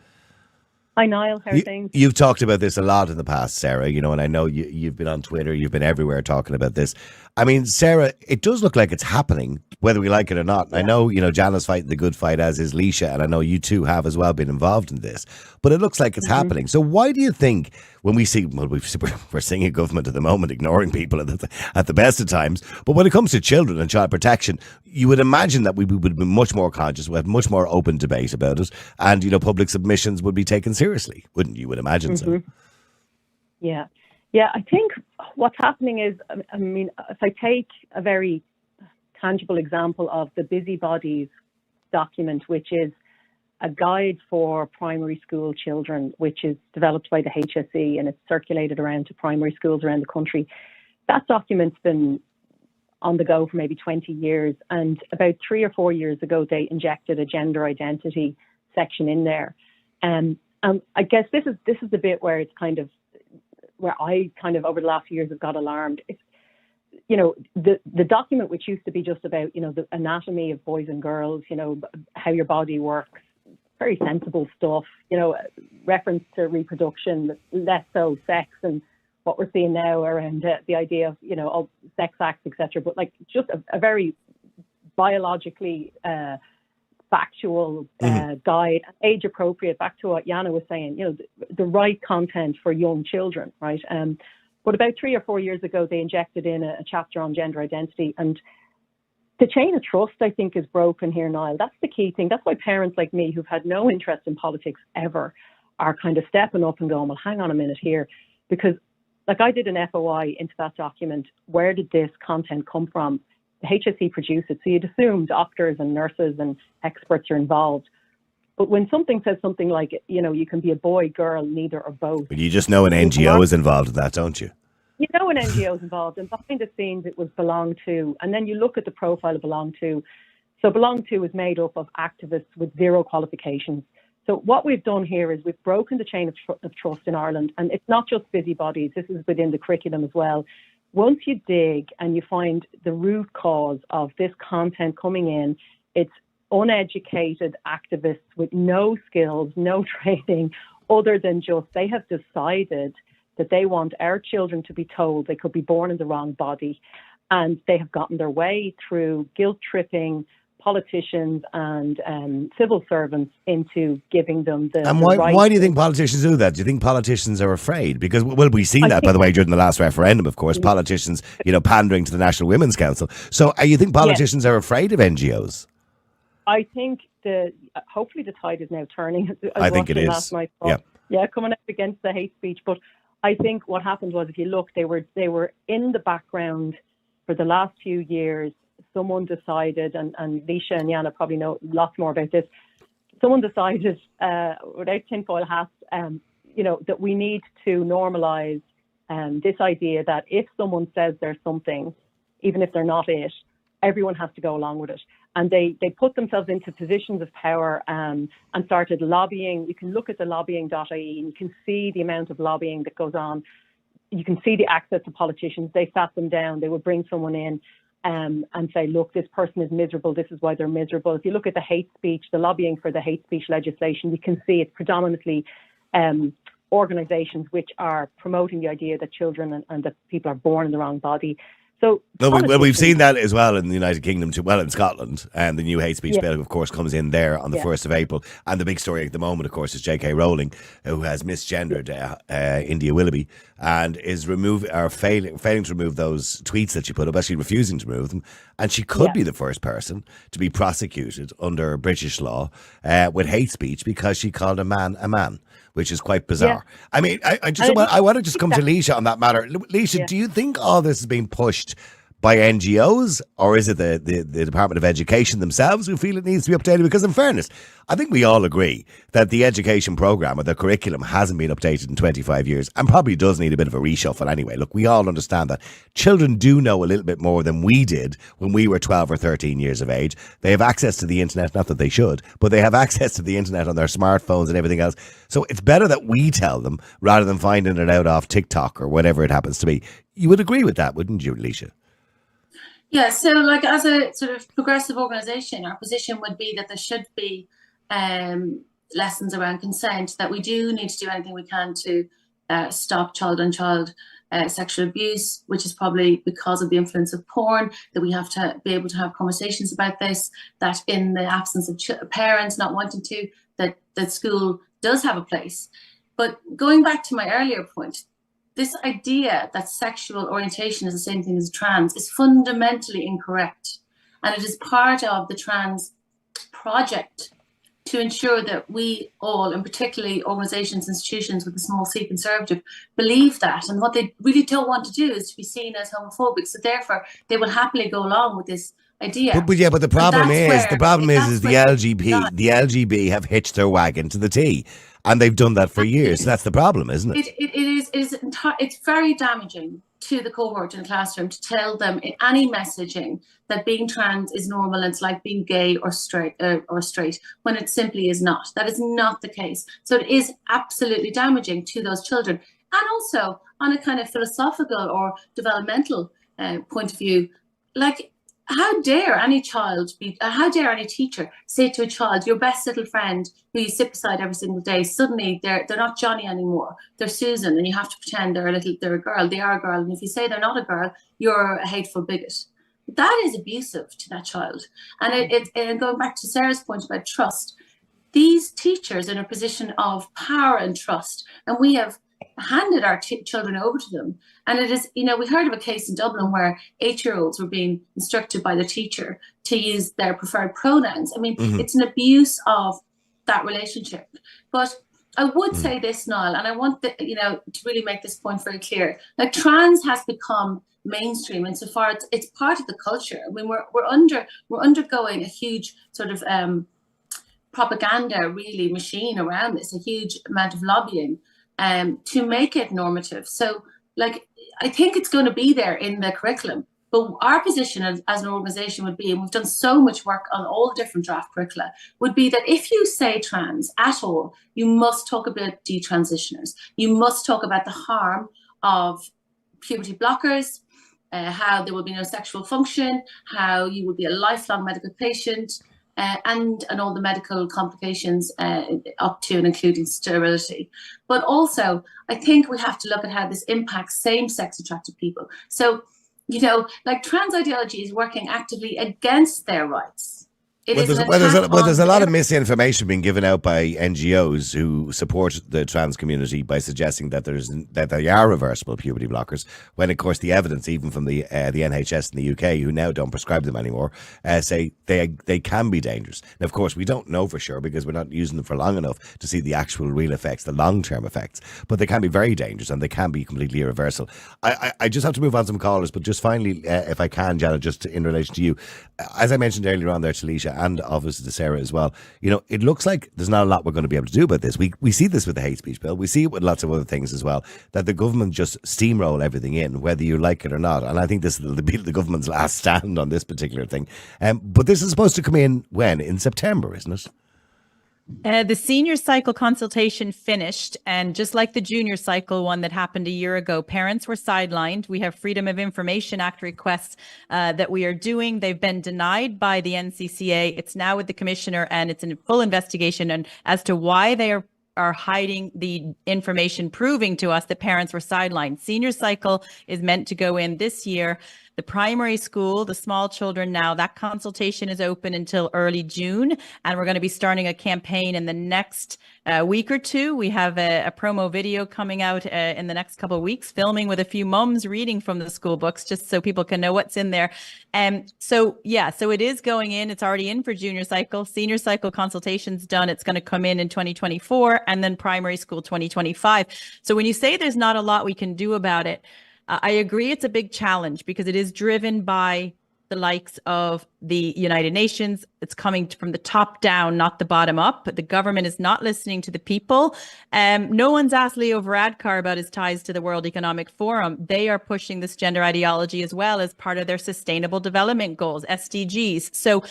Speaker 5: Hi, Niall. How are things?
Speaker 1: You've talked about this a lot in the past, Sarah, and I know you've been on Twitter, you've been everywhere talking about this. I mean, Sarah, it does look like it's happening, whether we like it or not. Yeah. I know, Jana's fighting the good fight, as is Leisha, and I know you two have as well been involved in this, but it looks like it's happening. So why do you think when we see, we're seeing a government at the moment ignoring people at the best of times, but when it comes to children and child protection, you would imagine that we would be much more conscious, we have much more open debate about it, and, public submissions would be taken seriously, wouldn't you? Would imagine so.
Speaker 5: Yeah. Yeah, I think what's happening is, I mean, if I take a very tangible example of the Busybodies document, which is a guide for primary school children, which is developed by the HSE and it's circulated around to primary schools around the country. That document's been on the go for maybe 20 years. And about 3 or 4 years ago, they injected a gender identity section in there. And I guess this is the bit where it's kind of, where I kind of over the last few years have got alarmed. It's, you know, the document, which used to be just about, you know, the anatomy of boys and girls, you know, how your body works, very sensible stuff, you know, reference to reproduction, less so sex, and what we're seeing now around the idea of, you know, of sex acts, etc. But like just a very biologically factual guide, age appropriate, back to what Jana was saying, you know, the right content for young children, right? But about 3 or 4 years ago, they injected in a chapter on gender identity, and the chain of trust, I think, is broken here, Niall. That's the key thing. That's why parents like me, who've had no interest in politics ever, are kind of stepping up and going, well, hang on a minute here. Because, like, I did an FOI into that document. Where did this content come from? The HSE produced it, so you'd assume doctors and nurses and experts are involved. But when something says something like, you know, you can be a boy, girl, neither or both.
Speaker 1: But you just know an NGO is involved in that, don't you?
Speaker 5: You know an NGO is involved, and behind the scenes it was Belong To. And then you look at the profile of Belong To. So Belong To is made up of activists with zero qualifications. So what we've done here is we've broken the chain of trust in Ireland. And it's not just busybodies. This is within the curriculum as well. Once you dig and you find the root cause of this content coming in, it's uneducated activists with no skills, no training, other than just they have decided that they want our children to be told they could be born in the wrong body. And they have gotten their way through guilt-tripping politicians and civil servants into giving them the
Speaker 1: And
Speaker 5: right.
Speaker 1: why do you think politicians do that? Do you think politicians are afraid? Because, well, we've seen that, by the way, during the last referendum, of course, politicians, you know, pandering to the National Women's Council. So you think politicians are afraid of NGOs?
Speaker 5: I think hopefully the tide is now turning.
Speaker 1: I think it is.
Speaker 5: Last night,
Speaker 1: Yeah,
Speaker 5: coming up against the hate speech. But I think what happened was, if you look, they were in the background for the last few years. Someone decided, and Leisha and Jana probably know lots more about this. Someone decided, without tinfoil hats, you know, that we need to normalise this idea that if someone says there's something, even if they're not it, everyone has to go along with it. And they put themselves into positions of power and started lobbying. You can look at the lobbying.ie and you can see the amount of lobbying that goes on. You can see the access to politicians. They sat them down. They would bring someone in and say, look, this person is miserable. This is why they're miserable. If you look at the hate speech, the lobbying for the hate speech legislation, you can see it's predominantly organisations which are promoting the idea that children and that people are born in the wrong body. So,
Speaker 1: well, we've seen that as well in the United Kingdom too. Well, in Scotland, and the new hate speech bill, of course, comes in there on the 1st of April. And the big story at the moment, of course, is J.K. Rowling, who has misgendered India Willoughby and is failing to remove those tweets that she put up, actually refusing to remove them. And she could be the first person to be prosecuted under British law with hate speech because she called a man, which is quite bizarre. Yeah. I mean, I want to just come to Leisha on that matter. Leisha, do you think all this is being pushed by NGOs, or is it the Department of Education themselves who feel it needs to be updated? Because in fairness, I think we all agree that the education programme or the curriculum hasn't been updated in 25 years and probably does need a bit of a reshuffle anyway. Look, we all understand that children do know a little bit more than we did when we were 12 or 13 years of age. They have access to the internet, not that they should, but they have access to the internet on their smartphones and everything else. So it's better that we tell them rather than finding it out off TikTok or whatever it happens to be. You would agree with that, wouldn't you, Leisha?
Speaker 3: Yeah, so like as a sort of progressive organisation, our position would be that there should be lessons around consent, that we do need to do anything we can to stop child-on-child sexual abuse, which is probably because of the influence of porn, that we have to be able to have conversations about this, that in the absence of parents not wanting to, that school does have a place. But going back to my earlier point, this idea that sexual orientation is the same thing as trans is fundamentally incorrect. And it is part of the trans project to ensure that we all, and particularly organisations, institutions with a small c conservative, believe that. And what they really don't want to do is to be seen as homophobic. So therefore, they will happily go along with this idea.
Speaker 1: But the problem is the LGB have hitched their wagon to the T. And they've done that for years. So that's the problem, isn't it?
Speaker 3: It's very damaging to the cohort in the classroom to tell them in any messaging that being trans is normal and it's like being gay or straight when it simply is not. That is not the case. So it is absolutely damaging to those children. And also on a kind of philosophical or developmental point of view, like, how dare any teacher say to a child, your best little friend who you sit beside every single day, suddenly they're not Johnny anymore, they're Susan, and you have to pretend they're a girl. They are a girl, and if you say they're not a girl, you're a hateful bigot. That is abusive to that child. And and going back to Sarah's point about trust, these teachers are in a position of power and trust, and we have handed our children over to them. And it is, we heard of a case in Dublin where 8-year-olds were being instructed by the teacher to use their preferred pronouns. I mean, it's an abuse of that relationship. But I would say this, Niall, and I want to really make this point very clear. Like, trans has become mainstream insofar as it's part of the culture. I mean, we're undergoing a huge sort of propaganda really machine around this, a huge amount of lobbying to make it normative. So, like, I think it's going to be there in the curriculum. But our position as an organisation would be, and we've done so much work on all the different draft curricula, would be that if you say trans at all, you must talk about detransitioners. You must talk about the harm of puberty blockers, how there will be no sexual function, how you will be a lifelong medical patient, and all the medical complications up to and including sterility. But also, I think we have to look at how this impacts same-sex attracted people. So, like, trans ideology is working actively against their rights. There's
Speaker 1: a lot of misinformation being given out by NGOs who support the trans community by suggesting that they are reversible puberty blockers, when of course the evidence, even from the NHS in the UK, who now don't prescribe them anymore, say they can be dangerous. Now, of course, we don't know for sure because we're not using them for long enough to see the actual real effects, the long-term effects, but they can be very dangerous and they can be completely irreversible. I just have to move on to some callers, but just finally, if I can, Janet, just in relation to you, as I mentioned earlier on there to Leisha, and obviously to Sarah as well, it looks like there's not a lot we're going to be able to do about this. We see this with the hate speech bill. We see it with lots of other things as well, that the government just steamroll everything in, whether you like it or not. And I think this will be the government's last stand on this particular thing. But this is supposed to come in when? In September, isn't it?
Speaker 2: The senior cycle consultation finished, and just like the junior cycle one that happened a year ago, parents were sidelined. We have Freedom of Information Act requests that we are doing. They've been denied by the NCCA. It's now with the commissioner, and it's in full investigation as to why they are hiding the information, proving to us that parents were sidelined. Senior cycle is meant to go in this year. The primary school, the small children now, that consultation is open until early June, and we're going to be starting a campaign in the next week or two. We have a promo video coming out in the next couple of weeks, filming with a few mums reading from the school books, just so people can know what's in there. So it is going in. It's already in for junior cycle. Senior cycle consultation's done. It's going to come in 2024, and then primary school 2025. So when you say there's not a lot we can do about it, I agree it's a big challenge because it is driven by the likes of the United Nations. It's coming from the top down, not the bottom up. But the government is not listening to the people. No one's asked Leo Varadkar about his ties to the World Economic Forum. They are pushing this gender ideology as well as part of their Sustainable Development Goals, SDGs. So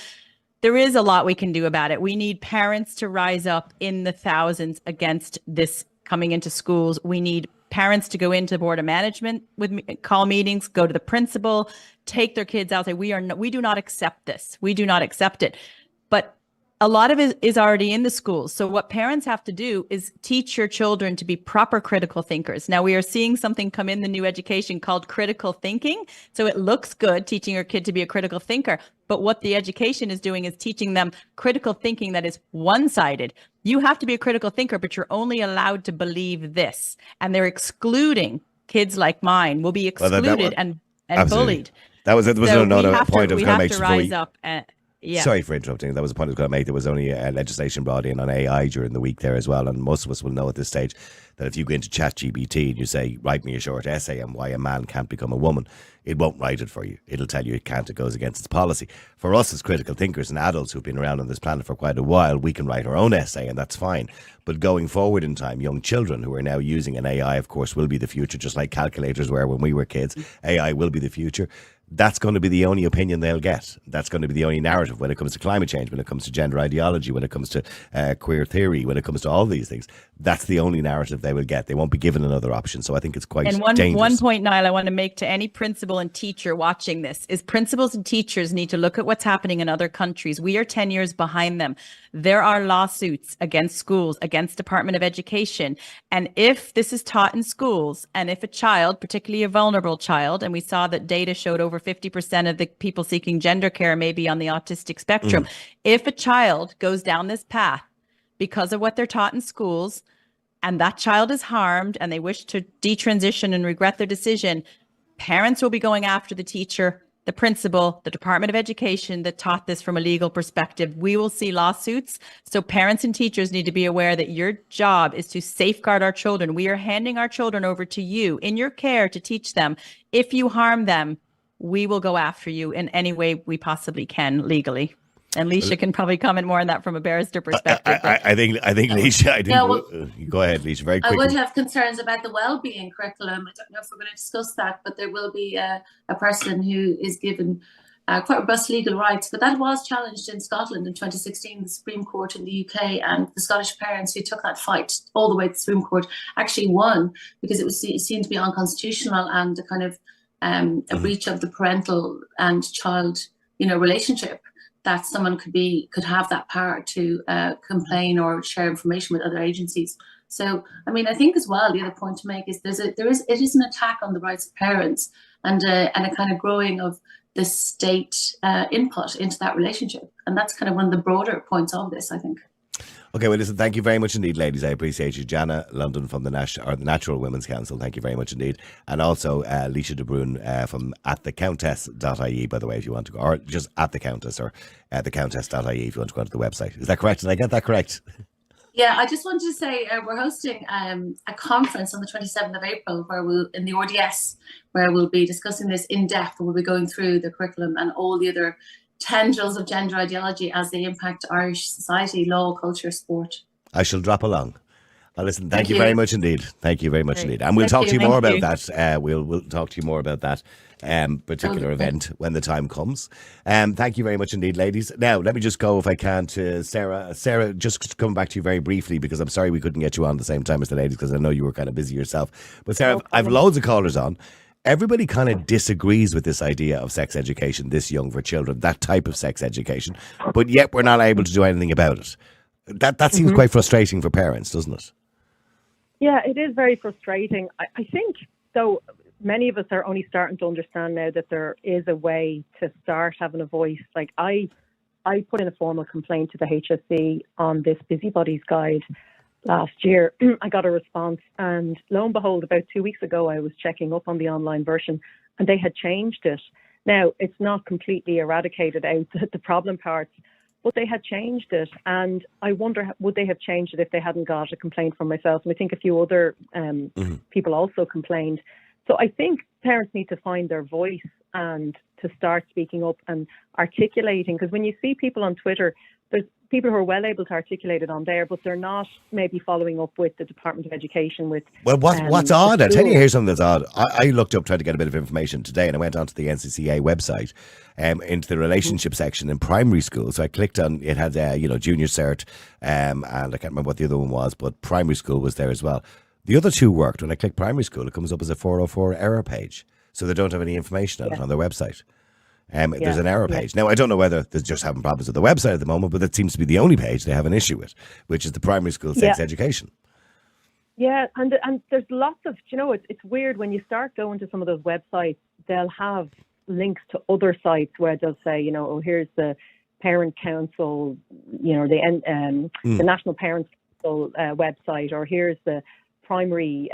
Speaker 2: there is a lot we can do about it. We need parents to rise up in the thousands against this coming into schools. We need parents to go into board of management with call meetings, go to the principal, take their kids out, say, we do not accept this. We do not accept it. But a lot of it is already in the schools. So what parents have to do is teach your children to be proper critical thinkers. Now we are seeing something come in the new education called critical thinking. So it looks good teaching your kid to be a critical thinker. But what the education is doing is teaching them critical thinking that is one-sided. You have to be a critical thinker, but you're only allowed to believe this. And they're excluding kids like mine will be excluded and bullied.
Speaker 1: There was another point I was going to make.
Speaker 2: We have to rise up. Yeah.
Speaker 1: Sorry for interrupting. That was the point I was going to make. There was only legislation brought in on AI during the week there as well. And most of us will know at this stage that if you go into ChatGPT and you say, write me a short essay on why a man can't become a woman, it won't write it for you. It'll tell you it can't. It goes against its policy. For us as critical thinkers and adults who've been around on this planet for quite a while, we can write our own essay and that's fine. But going forward in time, young children who are now using an AI, of course, will be the future, just like calculators were when we were kids. AI will be the future. That's going to be the only opinion they'll get. That's going to be the only narrative when it comes to climate change, when it comes to gender ideology, when it comes to queer theory, when it comes to all these things. That's the only narrative they will get. They won't be given another option. So I think it's quite dangerous.
Speaker 2: One point, Niall, I want to make to any principal and teacher watching this is principals and teachers need to look at what's happening in other countries. We are 10 years behind them. There are lawsuits against schools, against Department of Education. And if this is taught in schools, and if a child, particularly a vulnerable child, and we saw that data showed over 50% of the people seeking gender care may be on the autistic spectrum. If a child goes down this path because of what they're taught in schools, and that child is harmed and they wish to detransition and regret their decision, parents will be going after the teacher, the principal, the Department of Education that taught this from a legal perspective. We will see lawsuits. So parents and teachers need to be aware that your job is to safeguard our children. We are handing our children over to you in your care to teach them. If you harm them, we will go after you in any way we possibly can legally. And Leisha can probably comment more on that from a barrister perspective.
Speaker 1: I think Leisha, go ahead, Leisha, very quickly.
Speaker 3: I would have concerns about the well-being curriculum. I don't know if we're going to discuss that, but there will be a person who is given quite robust legal rights. But that was challenged in Scotland in 2016, the Supreme Court in the UK, and the Scottish parents who took that fight all the way to the Supreme Court actually won because it was seen to be unconstitutional and a kind of a breach of the parental and child, relationship, that someone could have that power to complain or share information with other agencies. So, I think as well, the other point to make is it is an attack on the rights of parents and a kind of growing of the state input into that relationship. And that's kind of one of the broader points of this, I think.
Speaker 1: Okay, well, listen, thank you very much indeed, ladies. I appreciate you. Jana London from the Natural Women's Council, thank you very much indeed. And also Leisha De Bruin from atthecountess.ie, by the way, if you want to go, or just at the Countess or thecountess.ie if you want to go to the website. Is that correct? Did I get that correct?
Speaker 3: Yeah, I just wanted to say we're hosting a conference on the 27th of April in the RDS, where we'll be discussing this in depth, and we'll be going through the curriculum and all the other tendrils of gender ideology as they impact Irish society, law, culture, sport.
Speaker 1: I shall drop along. Well, listen, thank you very much indeed. Thank you very much indeed. And we'll talk to you more about that. We'll talk to you more about that particular event when the time comes. Thank you very much indeed, ladies. Now, let me just go, if I can, to Sarah. Sarah, just coming back to you very briefly, because I'm sorry we couldn't get you on at the same time as the ladies, because I know you were kind of busy yourself. But Sarah, I've loads of callers on. Everybody kind of disagrees with this idea of sex education this young for children, that type of sex education, but yet we're not able to do anything about it. That seems quite frustrating for parents, doesn't it?
Speaker 5: Yeah, it is very frustrating. I think, though, many of us are only starting to understand now that there is a way to start having a voice. Like I put in a formal complaint to the HSE on this Busybodies guide last year. I got a response, and lo and behold, about 2 weeks ago, I was checking up on the online version and they had changed it. Now, it's not completely eradicated out the problem parts, but they had changed it. And I wonder, would they have changed it if they hadn't got a complaint from myself? And I think a few other people also complained. So I think parents need to find their voice and to start speaking up and articulating, because when you see people on Twitter, there's people who are well able to articulate it on there, but they're not maybe following up with the Department of Education.
Speaker 1: What's odd? I'll tell you, here's something that's odd. I looked up, tried to get a bit of information today, and I went onto the NCCA website, into the relationship section in primary school. So I clicked on, it had, junior cert, and I can't remember what the other one was, but primary school was there as well. The other two worked. When I click primary school, it comes up as a 404 error page. So they don't have any information on it on their website. There's an error page. Now, I don't know whether they're just having problems with the website at the moment, but that seems to be the only page they have an issue with, which is the primary school sex education.
Speaker 5: Yeah, and there's lots of, it's weird when you start going to some of those websites, they'll have links to other sites where they'll say, here's the Parent Council, the National Parents Council website, or here's the primary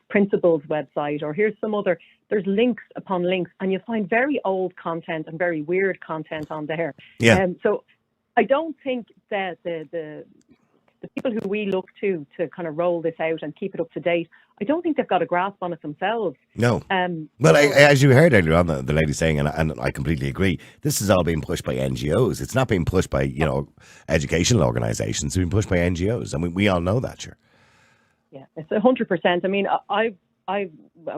Speaker 5: principal's website, or here's some other, there's links upon links, and you'll find very old content and very weird content on there.
Speaker 1: Yeah.
Speaker 5: So I don't think that the people who we look to kind of roll this out and keep it up to date, I don't think they've got a grasp on it themselves.
Speaker 1: No. Well, as you heard earlier on, the lady saying, and I completely agree, this is all being pushed by NGOs. It's not being pushed by, educational organisations. It's being pushed by NGOs. And we all know that, sure.
Speaker 5: Yeah, it's 100%. I mean, I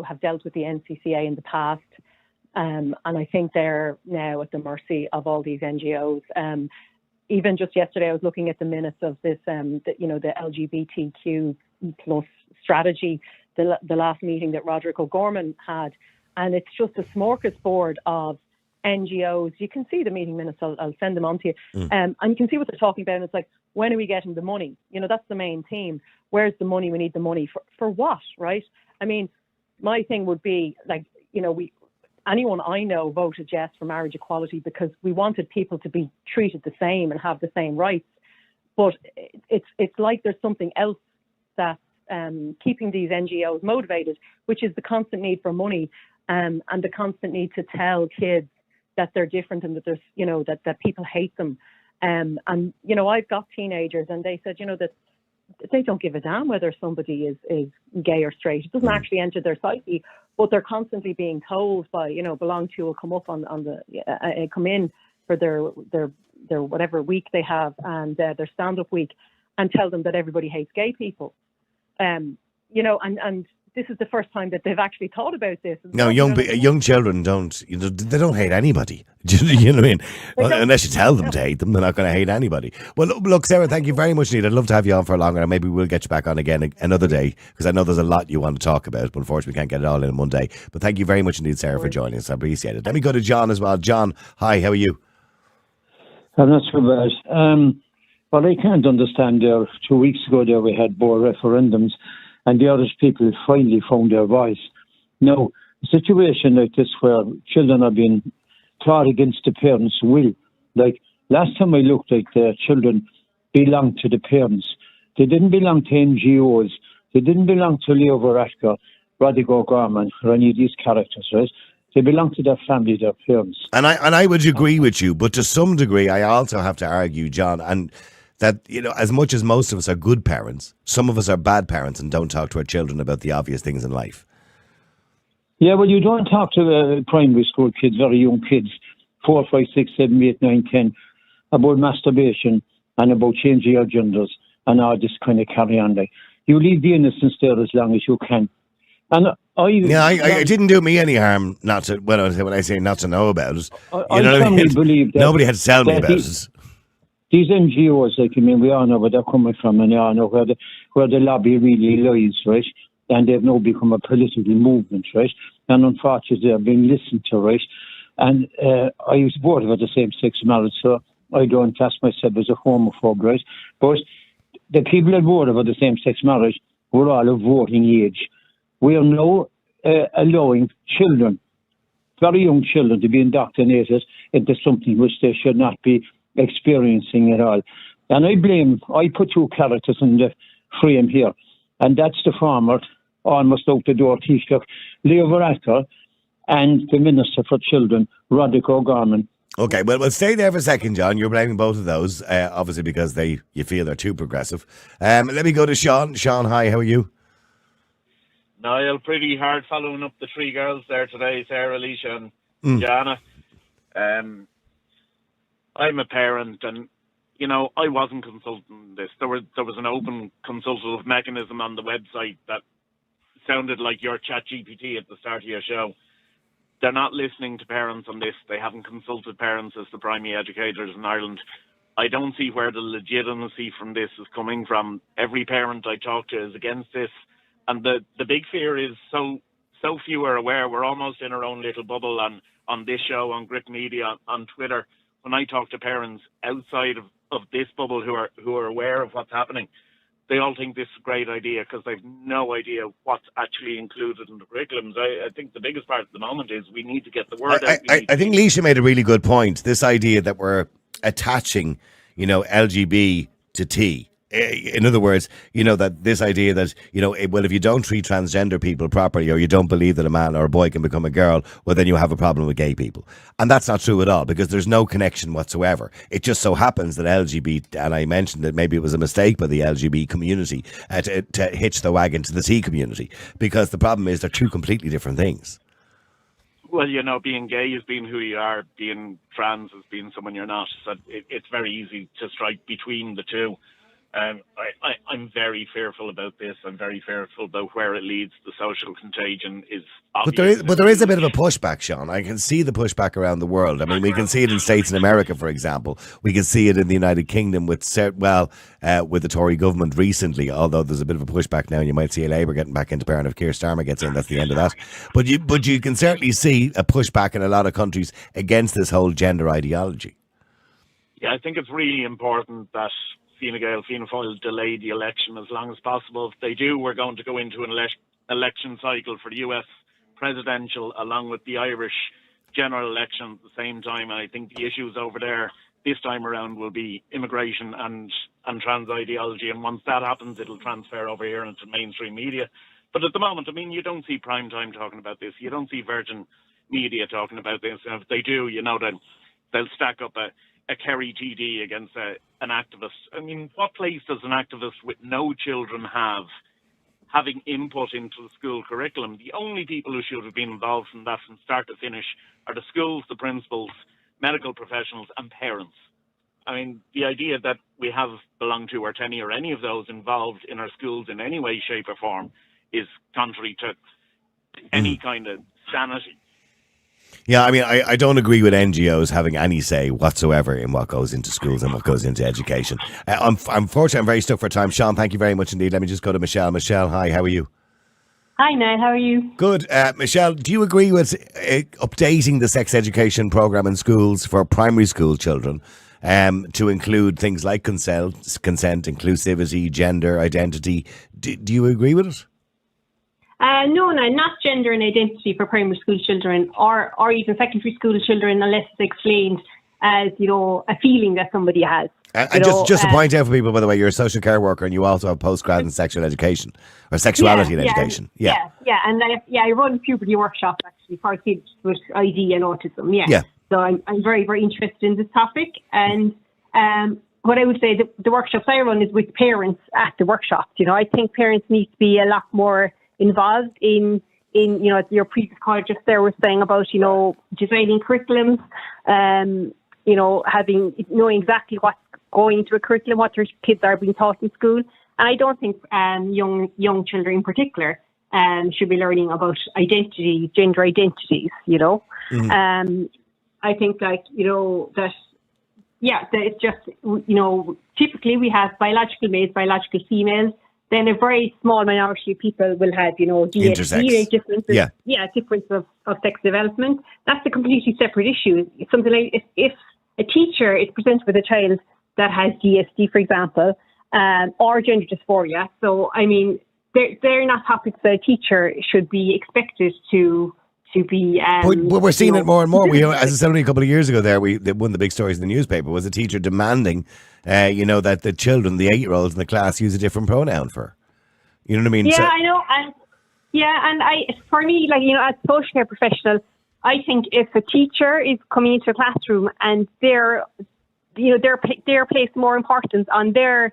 Speaker 5: have dealt with the NCCA in the past, and I think they're now at the mercy of all these NGOs. Even just yesterday, I was looking at the minutes of this, the LGBTQ plus strategy, the last meeting that Roderick O'Gorman had, and it's just a smorgasbord of NGOs. You can see the meeting minutes. I'll send them on to you, and you can see what they're talking about. And it's like, when are we getting the money? That's the main theme. Where's the money? We need the money for what, right? I mean, my thing would be like, anyone I know voted yes for marriage equality because we wanted people to be treated the same and have the same rights. But it's like there's something else that's keeping these NGOs motivated, which is the constant need for money, and the constant need to tell kids that they're different and that there's, that people hate them. And I've got teenagers, and they said, that they don't give a damn whether somebody is gay or straight. It doesn't actually enter their psyche, but they're constantly being told by, Belong To will come up on the come in for their whatever week they have, and their stand-up week, and tell them that everybody hates gay people. And this is the first time that they've actually thought about this.
Speaker 1: No, young children don't. They don't hate anybody. You know what I mean? Unless you tell them to hate them, they're not going to hate anybody. Well, look, Sarah, thank you very much indeed. I'd love to have you on for longer, and maybe we'll get you back on again another day, because I know there's a lot you want to talk about, but unfortunately we can't get it all in one day. But thank you very much indeed, Sarah, for joining us. I appreciate it. Let me go to John as well. John, hi, how are you?
Speaker 6: I'm not so bad. What I can't understand there, 2 weeks ago there we had more referendums, and the Irish people finally found their voice. Now, a situation like this where children are being taught against the parents' will, like last time I looked, like the children belonged to the parents. They didn't belong to NGOs. They didn't belong to Leo Varadkar, Roderick O'Gorman, or any of these characters, right? They belong to their family, their parents.
Speaker 1: And I would agree with you, but to some degree I also have to argue, John, and that, as much as most of us are good parents, some of us are bad parents and don't talk to our children about the obvious things in life.
Speaker 6: Yeah, well, you don't talk to primary school kids, very young kids, 4, 5, 6, 7, 8, 9, 10, about masturbation and about changing your genders and all this kind of carry on. Like, you leave the innocence there as long as you can. And
Speaker 1: it didn't do me any harm not to. When I say not to know about it,
Speaker 6: I firmly believe that
Speaker 1: nobody had to tell me about it.
Speaker 6: These NGOs, we all know where they're coming from, and they all know where the lobby really lies, right? And they've now become a political movement, right? And unfortunately, they're being listened to, right? And I was supportive of the same-sex marriage, so I don't class myself as a homophobe, right? But the people that voted for the same-sex marriage were all of voting age. We are now allowing children, very young children, to be indoctrinated into something which they should not be experiencing at all. And I put two characters in the frame here, and that's the former, almost out the door Taoiseach, Leo Varadkar, and the Minister for Children, Roderick O'Gorman.
Speaker 1: Okay, well, stay there for a second, John. You're blaming both of those, obviously because you feel they're too progressive. Let me go to Sean. Sean, hi, how are you?
Speaker 7: Niall, pretty hard following up the three girls there today, Sarah, Alicia and Jana. I'm a parent, and I wasn't consulting this. There was an open consultative mechanism on the website that sounded like your ChatGPT at the start of your show. They're not listening to parents on this. They haven't consulted parents as the primary educators in Ireland. I don't see where the legitimacy from this is coming from. Every parent I talk to is against this, and the big fear is so few are aware. We're almost in our own little bubble on this show, on Grit Media, on Twitter. When I talk to parents outside of this bubble who are aware of what's happening, they all think this is a great idea because they've no idea what's actually included in the curriculums. I think the biggest part at the moment is we need to get the word out.
Speaker 1: I think Leisha made a really good point. This idea that we're attaching, LGB to T. in other words, that this idea that, well, if you don't treat transgender people properly, or you don't believe that a man or a boy can become a girl, well, then you have a problem with gay people. And that's not true at all, because there's no connection whatsoever. It just so happens that LGBT, and I mentioned that maybe it was a mistake by the LGBT community to hitch the wagon to the T community, because the problem is they're two completely different things.
Speaker 7: Well, being gay is being who you are. Being trans is being someone you're not. So it's very easy to strike between the two. I'm very fearful about this. I'm very fearful about where it leads. The social contagion is obvious.
Speaker 1: But there is a bit of a pushback, Sean. I can see the pushback around the world. I mean, we can see it in states in America, for example. We can see it in the United Kingdom with the Tory government recently, although there's a bit of a pushback now, and you might see Labour getting back into power, and if Keir Starmer gets in, that's the end of that. But you can certainly see a pushback in a lot of countries against this whole gender ideology.
Speaker 7: Yeah, I think it's really important that Fine Gael, Fianna Fáil delay the election as long as possible. If they do, we're going to go into an election cycle for the US presidential, along with the Irish general election at the same time. And I think the issues over there this time around will be immigration and trans ideology. And once that happens, it'll transfer over here into mainstream media. But at the moment, I mean, you don't see prime time talking about this. You don't see Virgin Media talking about this. And if they do, then they'll stack up a Kerry TD against an activist. I mean, what place does an activist with no children having input into the school curriculum? The only people who should have been involved in that from start to finish are the schools, the principals, medical professionals, and parents. I mean, the idea that we have belonged to or TENI or any of those involved in our schools in any way, shape, or form is contrary to any kind of sanity.
Speaker 1: Yeah, I mean, I don't agree with NGOs having any say whatsoever in what goes into schools and what goes into education. Unfortunately, I'm very stuck for time. Sean, thank you very much indeed. Let me just go to Michelle. Michelle, hi, how are you?
Speaker 8: Hi, Niall, how are you?
Speaker 1: Good. Michelle, do you agree with updating the sex education programme in schools for primary school children to include things like consent, inclusivity, gender, identity? Do you agree with it?
Speaker 8: No, not gender and identity for primary school children or even secondary school children, unless it's explained as, a feeling that somebody has.
Speaker 1: And just to point out for people, by the way, you're a social care worker and you also have postgrad in sexual education or sexuality and education.
Speaker 8: Yeah. And I run puberty workshops actually for kids with ID and autism. Yeah. So I'm very, very interested in this topic. And what I would say, the workshops I run is with parents at the workshops. I think parents need to be a lot more involved in your previous caller just there was saying about, designing curriculums, knowing exactly what's going into a curriculum, what their kids are being taught in school. And I don't think young children in particular should be learning about identity, gender identities, Mm-hmm. I think that it's just, typically we have biological males, biological females. Then a very small minority of people will have, DNA differences. Difference of sex development. That's a completely separate issue. It's something like if a teacher is presented with a child that has DSD, for example, or gender dysphoria. So, I mean, they're not topics that a teacher should be expected to be.
Speaker 1: But we're seeing it more and more. As I said only a couple of years ago, one of the big stories in the newspaper was a teacher demanding, that the children, the 8-year-olds in the class, use a different pronoun for her. You know what I mean?
Speaker 8: Yeah, I know. For me, as a social care professional, I think if a teacher is coming into a classroom and they're placed more importance on their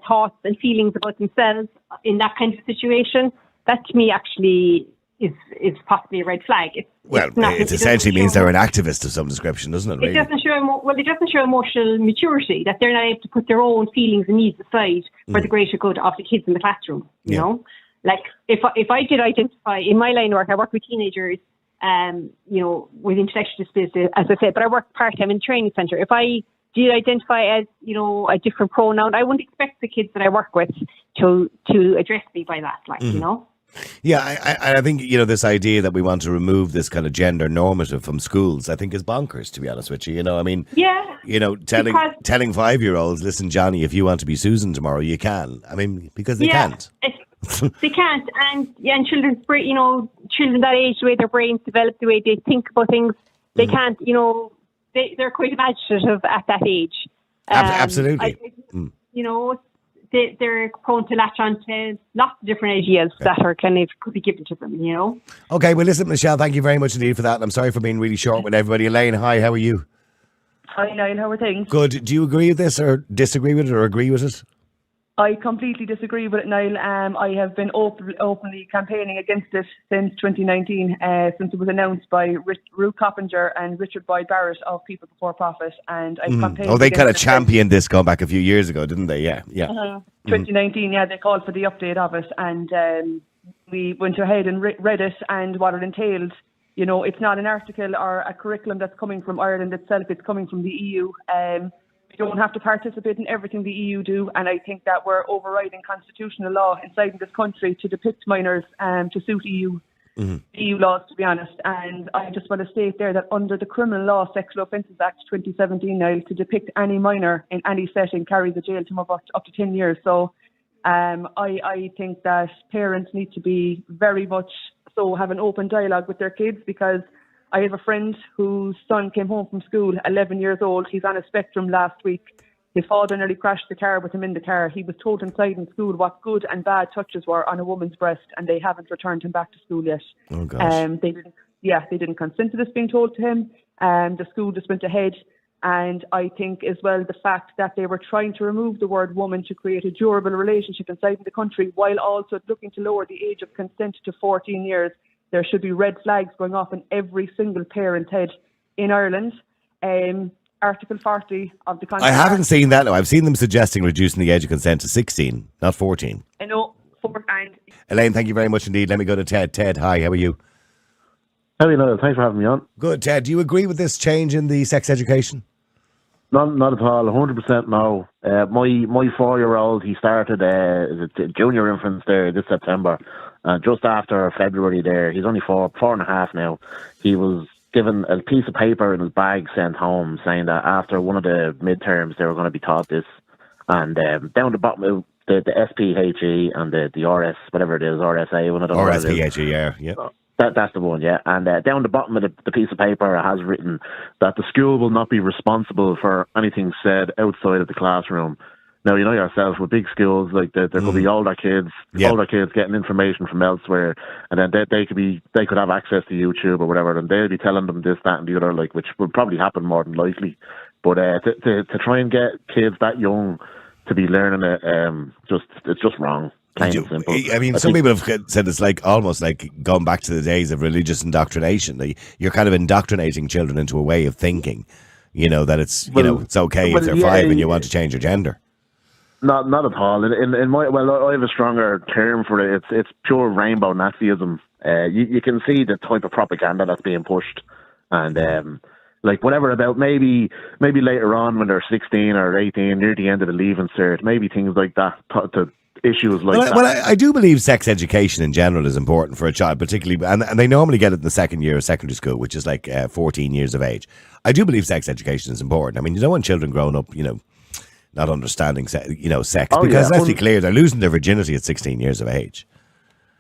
Speaker 8: thoughts and feelings about themselves in that kind of situation, that to me actually is possibly a red flag.
Speaker 1: It essentially means they're an activist of some description, doesn't it? Really?
Speaker 8: It doesn't show emotional maturity, that they're not able to put their own feelings and needs aside for the greater good of the kids in the classroom. You know, like if I did identify in my line of work, I work with teenagers, with intellectual disability, as I said, but I work part-time in the training centre. If I did identify as, a different pronoun, I wouldn't expect the kids that I work with to address me by that,
Speaker 1: Yeah, I think, this idea that we want to remove this kind of gender normative from schools, I think is bonkers, to be honest with you. Telling 5-year-olds, listen, Johnny, if you want to be Susan tomorrow, you can. I mean, because they can't.
Speaker 8: They can't. And children that age, the way their brains develop, the way they think about things, they can't, they're quite imaginative at that age.
Speaker 1: Absolutely.
Speaker 8: they're prone to latch on to lots of different ideas that are could be given to them,
Speaker 1: Okay, well, listen, Michelle, thank you very much indeed for that. And I'm sorry for being really short with everybody. Elaine, hi, how are you?
Speaker 9: Hi, Niall, how are things?
Speaker 1: Good. Do you agree with this or disagree with it or agree with it?
Speaker 9: I completely disagree with it, Niall. I have been openly campaigning against it since 2019, since it was announced by Ruth Coppinger and Richard Boyd Barrett of People Before Profit. And I campaigned.
Speaker 1: Oh, they kind of championed this going back a few years ago, didn't they? Yeah.
Speaker 9: 2019, they called for the update of it. And we went ahead and read it and what it entailed. It's not an article or a curriculum that's coming from Ireland itself. It's coming from the EU. We don't have to participate in everything the EU do, and I think that we're overriding constitutional law inside this country to depict minors to suit EU laws, to be honest. And I just want to state there that under the Criminal Law Sexual Offences Act 2017, now to depict any minor in any setting carries a jail term of up to 10 years. So I think that parents need to be very much so have an open dialogue with their kids, because I have a friend whose son came home from school, 11 years old. He's on a spectrum last week. His father nearly crashed the car with him in the car. He was told inside in school what good and bad touches were on a woman's breast, and they haven't returned him back to school yet.
Speaker 1: Oh, gosh.
Speaker 9: They didn't consent to this being told to him. The school just went ahead. And I think as well the fact that they were trying to remove the word woman to create a durable relationship inside the country, while also looking to lower the age of consent to 14 years. There should be red flags going off in every single parent's head in Ireland. Article 40 of the contract.
Speaker 1: I haven't seen that. No, I've seen them suggesting reducing the age of consent to 16, not 14.
Speaker 9: I know.
Speaker 1: Elaine, thank you very much indeed. Let me go to Ted. Ted, hi, how are you?
Speaker 10: How are you, Niall? Thanks for having me on.
Speaker 1: Good, Ted. Do you agree with this change in the sex education?
Speaker 10: Not at all. 100% no. My 4-year-old, he started junior infants there this September. Just after February there, he's only 4.5 now. He was given a piece of paper in his bag sent home saying that after one of the midterms they were going to be taught this. And down the bottom of the SPHE and the RS, whatever it is, RSA, one of them.
Speaker 1: RSPHE, yeah.
Speaker 10: That's the one, yeah. And down the bottom of the piece of paper it has written that the school will not be responsible for anything said outside of the classroom. Now, you know yourself, with big schools, like there could be older kids getting information from elsewhere, and then they could have access to YouTube or whatever, and they'll be telling them this, that, and the other, like, which would probably happen more than likely. But to try and get kids that young to be learning it, it's just wrong. Plain and simple.
Speaker 1: I mean, some people have said it's like almost like going back to the days of religious indoctrination. You're kind of indoctrinating children into a way of thinking. That it's it's okay if they're 5 and you want to change your gender.
Speaker 10: Not at all. In my I have a stronger term for it. It's pure rainbow Nazism. You can see the type of propaganda that's being pushed, and like whatever about maybe later on when they're 16 or 18, near the end of the leaving cert, maybe things like that. To issues like that.
Speaker 1: Well, I do believe sex education in general is important for a child, particularly, and they normally get it in the second year of secondary school, which is like 14 years of age. I do believe sex education is important. I mean, you don't want children growing up, not understanding, sex, because let's be clear, they're losing their virginity at 16 years of age.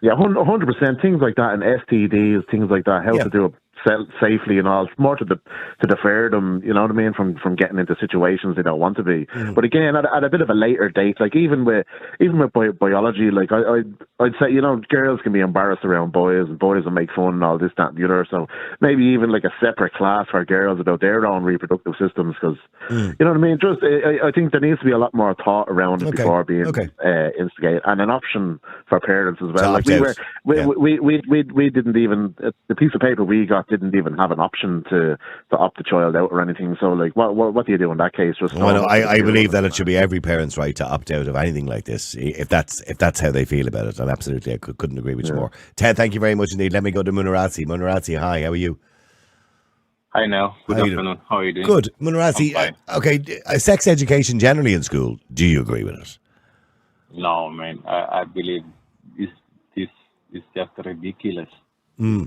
Speaker 10: Yeah, 100%. Things like that and STDs, things like that, how to do it safely and all. It's more to defer them, you know what I mean, from getting into situations they don't want to be. But again, at a bit of a later date, like even with biology, like I'd say, girls can be embarrassed around boys, and boys will make fun and all this, that, and the other. So maybe even like a separate class for girls about their own reproductive systems, because you know what I mean. Just I think there needs to be a lot more thought around it before being instigated, and an option for parents as well. Like we didn't even, the piece of paper we got didn't even have an option to opt the child out or anything. So like what do you do in that case?
Speaker 1: I believe that it should be every parent's right to opt out of anything like this if that's how they feel about it. And absolutely I couldn't agree with you more. Ted, thank you very much indeed. Let me go to Munirazi. Munirazi, hi, how are you?
Speaker 11: Hi now. Good afternoon. How are you doing?
Speaker 1: Good. Munirazi, okay, sex education generally in school, do you agree with it?
Speaker 11: No, man. I believe this is just ridiculous.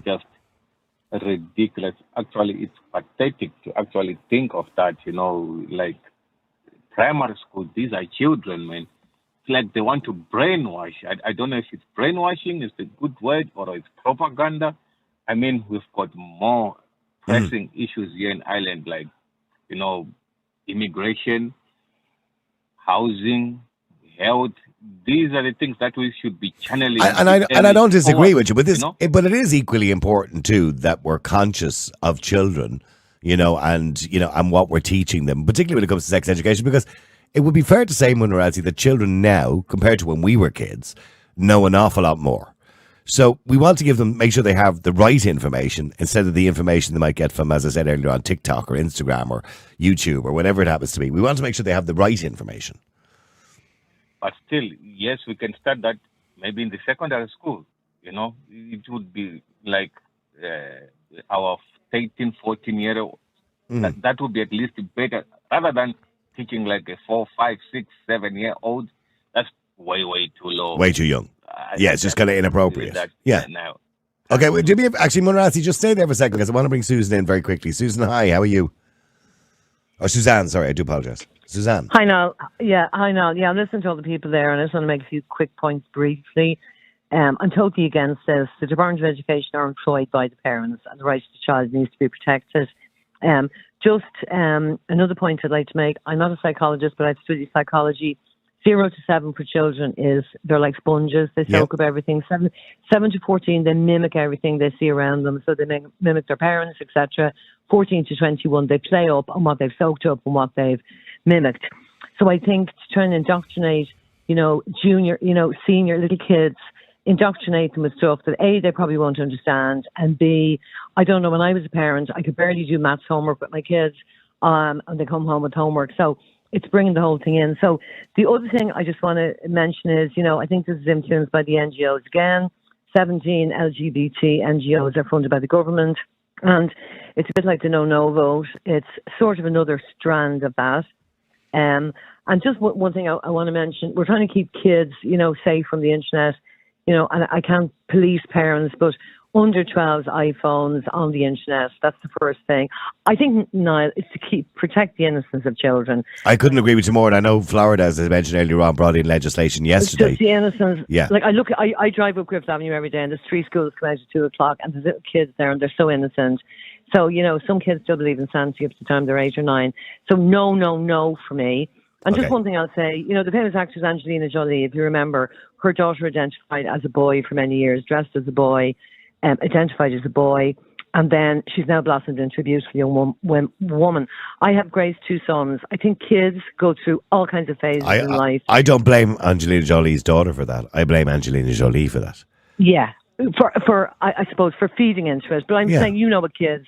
Speaker 11: Just ridiculous. Actually, it's pathetic to actually think of that, like primary school, these are children, man. It's like they want to brainwash. I don't know if it's brainwashing, is the good word, or it's propaganda. I mean, we've got more pressing issues here in Ireland, like, immigration, housing, health. These are the things that we should be channeling.
Speaker 1: And I don't disagree with you, but this,
Speaker 11: you know?
Speaker 1: but it is equally important too that we're conscious of children, and what we're teaching them, particularly when it comes to sex education, because it would be fair to say, Munirazi, that children now, compared to when we were kids, know an awful lot more. So we want to make sure they have the right information instead of the information they might get from, as I said earlier, on TikTok or Instagram or YouTube or whatever it happens to be. We want to make sure they have the right information.
Speaker 11: But still, yes, we can start that maybe in the secondary school. It would be like our 13, 14-year-old. That would be at least better rather than teaching like a 4, 5, 6, 7-year-old. That's way too low.
Speaker 1: Way too young. It's just kind of inappropriate.
Speaker 11: Now.
Speaker 1: Okay, well, actually, Munirazi, just stay there for a second because I want to bring Susan in very quickly. Susan, hi, how are you? Or Suzanne, sorry, I do apologise. Suzanne.
Speaker 12: Hi, Niall. Hi, Niall. I'm listening to all the people there, and I just want to make a few quick points briefly. I'm totally against this. The Department of Education are employed by the parents, and the rights of the child needs to be protected. Another point I'd like to make, I'm not a psychologist, but I've studied psychology. 0 to 7 for children they're like sponges. They soak up everything. 7 to 14, they mimic everything they see around them. So they mimic their parents, etc. 14 to 21, they play up on what they've soaked up and what they've mimicked. So I think to try and indoctrinate, junior, senior little kids, indoctrinate them with stuff that A, they probably won't understand, and B, I don't know, when I was a parent, I could barely do maths homework with my kids, and they come home with homework. So it's bringing the whole thing in. So the other thing I just want to mention is, I think this is influenced by the NGOs again. 17 LGBT NGOs are funded by the government, and it's a bit like the no vote. It's sort of another strand of that. And just one thing I want to mention, we're trying to keep kids, safe from the internet, and I can't police parents, but under 12's iPhones on the internet, that's the first thing. I think, Niall, it's to protect the innocence of children.
Speaker 1: I couldn't agree with you more, and I know Florida, as I mentioned earlier on, brought in legislation yesterday.
Speaker 12: It's just the innocence.
Speaker 1: Yeah.
Speaker 12: Like, I drive up Griffith Avenue every day, and there's 3 schools come out at 2 o'clock, and there's little kids there, and they're so innocent. So, some kids still believe in Santa up to the time they're 8 or 9. So no for me. And just one thing I'll say, the famous actress Angelina Jolie, if you remember, her daughter identified as a boy for many years, dressed as a boy, identified as a boy, and then she's now blossomed into a beautiful young woman. I have Grace 2 sons. I think kids go through all kinds of phases in life.
Speaker 1: I don't blame Angelina Jolie's daughter for that. I blame Angelina Jolie for that.
Speaker 12: Yeah, for I suppose for feeding into it. But I'm saying, what kids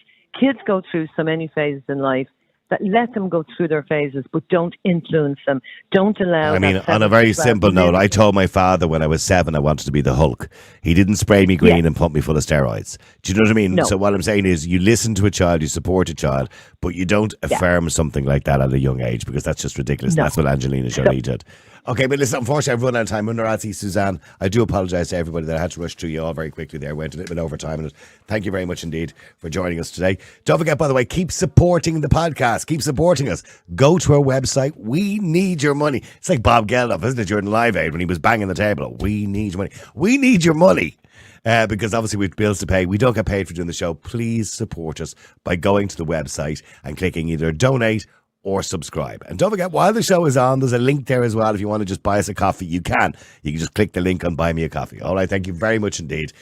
Speaker 12: go through so many phases in life, that let them go through their phases, but don't influence them. Don't allow.
Speaker 1: I mean, on a very simple note, I told my father when I was 7 I wanted to be the Hulk. He didn't spray me green and pump me full of steroids. Do you know what I mean?
Speaker 12: No.
Speaker 1: So what I'm saying is, you listen to a child, you support a child, but you don't affirm something like that at a young age, because that's just ridiculous. No. That's what Angelina Jolie did. Okay, but listen, unfortunately, I've run out of time. Munirazi, Suzanne, I do apologise to everybody that I had to rush through you all very quickly there. Went a little bit over time. And thank you very much indeed for joining us today. Don't forget, by the way, keep supporting the podcast. Keep supporting us. Go to our website. We need your money. It's like Bob Geldof, isn't it, during Live Aid when he was banging the table. We need your money. We need your money. Because obviously we've bills to pay. We don't get paid for doing the show. Please support us by going to the website and clicking either donate or subscribe. And don't forget, while the show is on, there's a link there as well. If you want to just buy us a coffee, you can. You can just click the link on Buy Me a Coffee. All right, thank you very much indeed.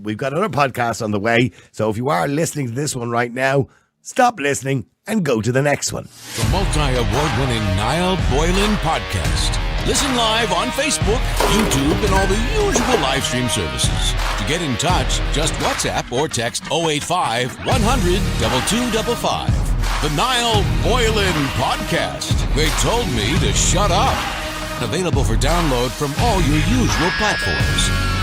Speaker 1: We've got another podcast on the way. So if you are listening to this one right now, stop listening and go to the next one.
Speaker 13: The multi-award-winning Niall Boylan Podcast. Listen live on Facebook, YouTube, and all the usual live stream services. To get in touch, just WhatsApp or text 085 100 2255. The Niall Boylan Podcast. They told me to shut up. Available for download from all your usual platforms.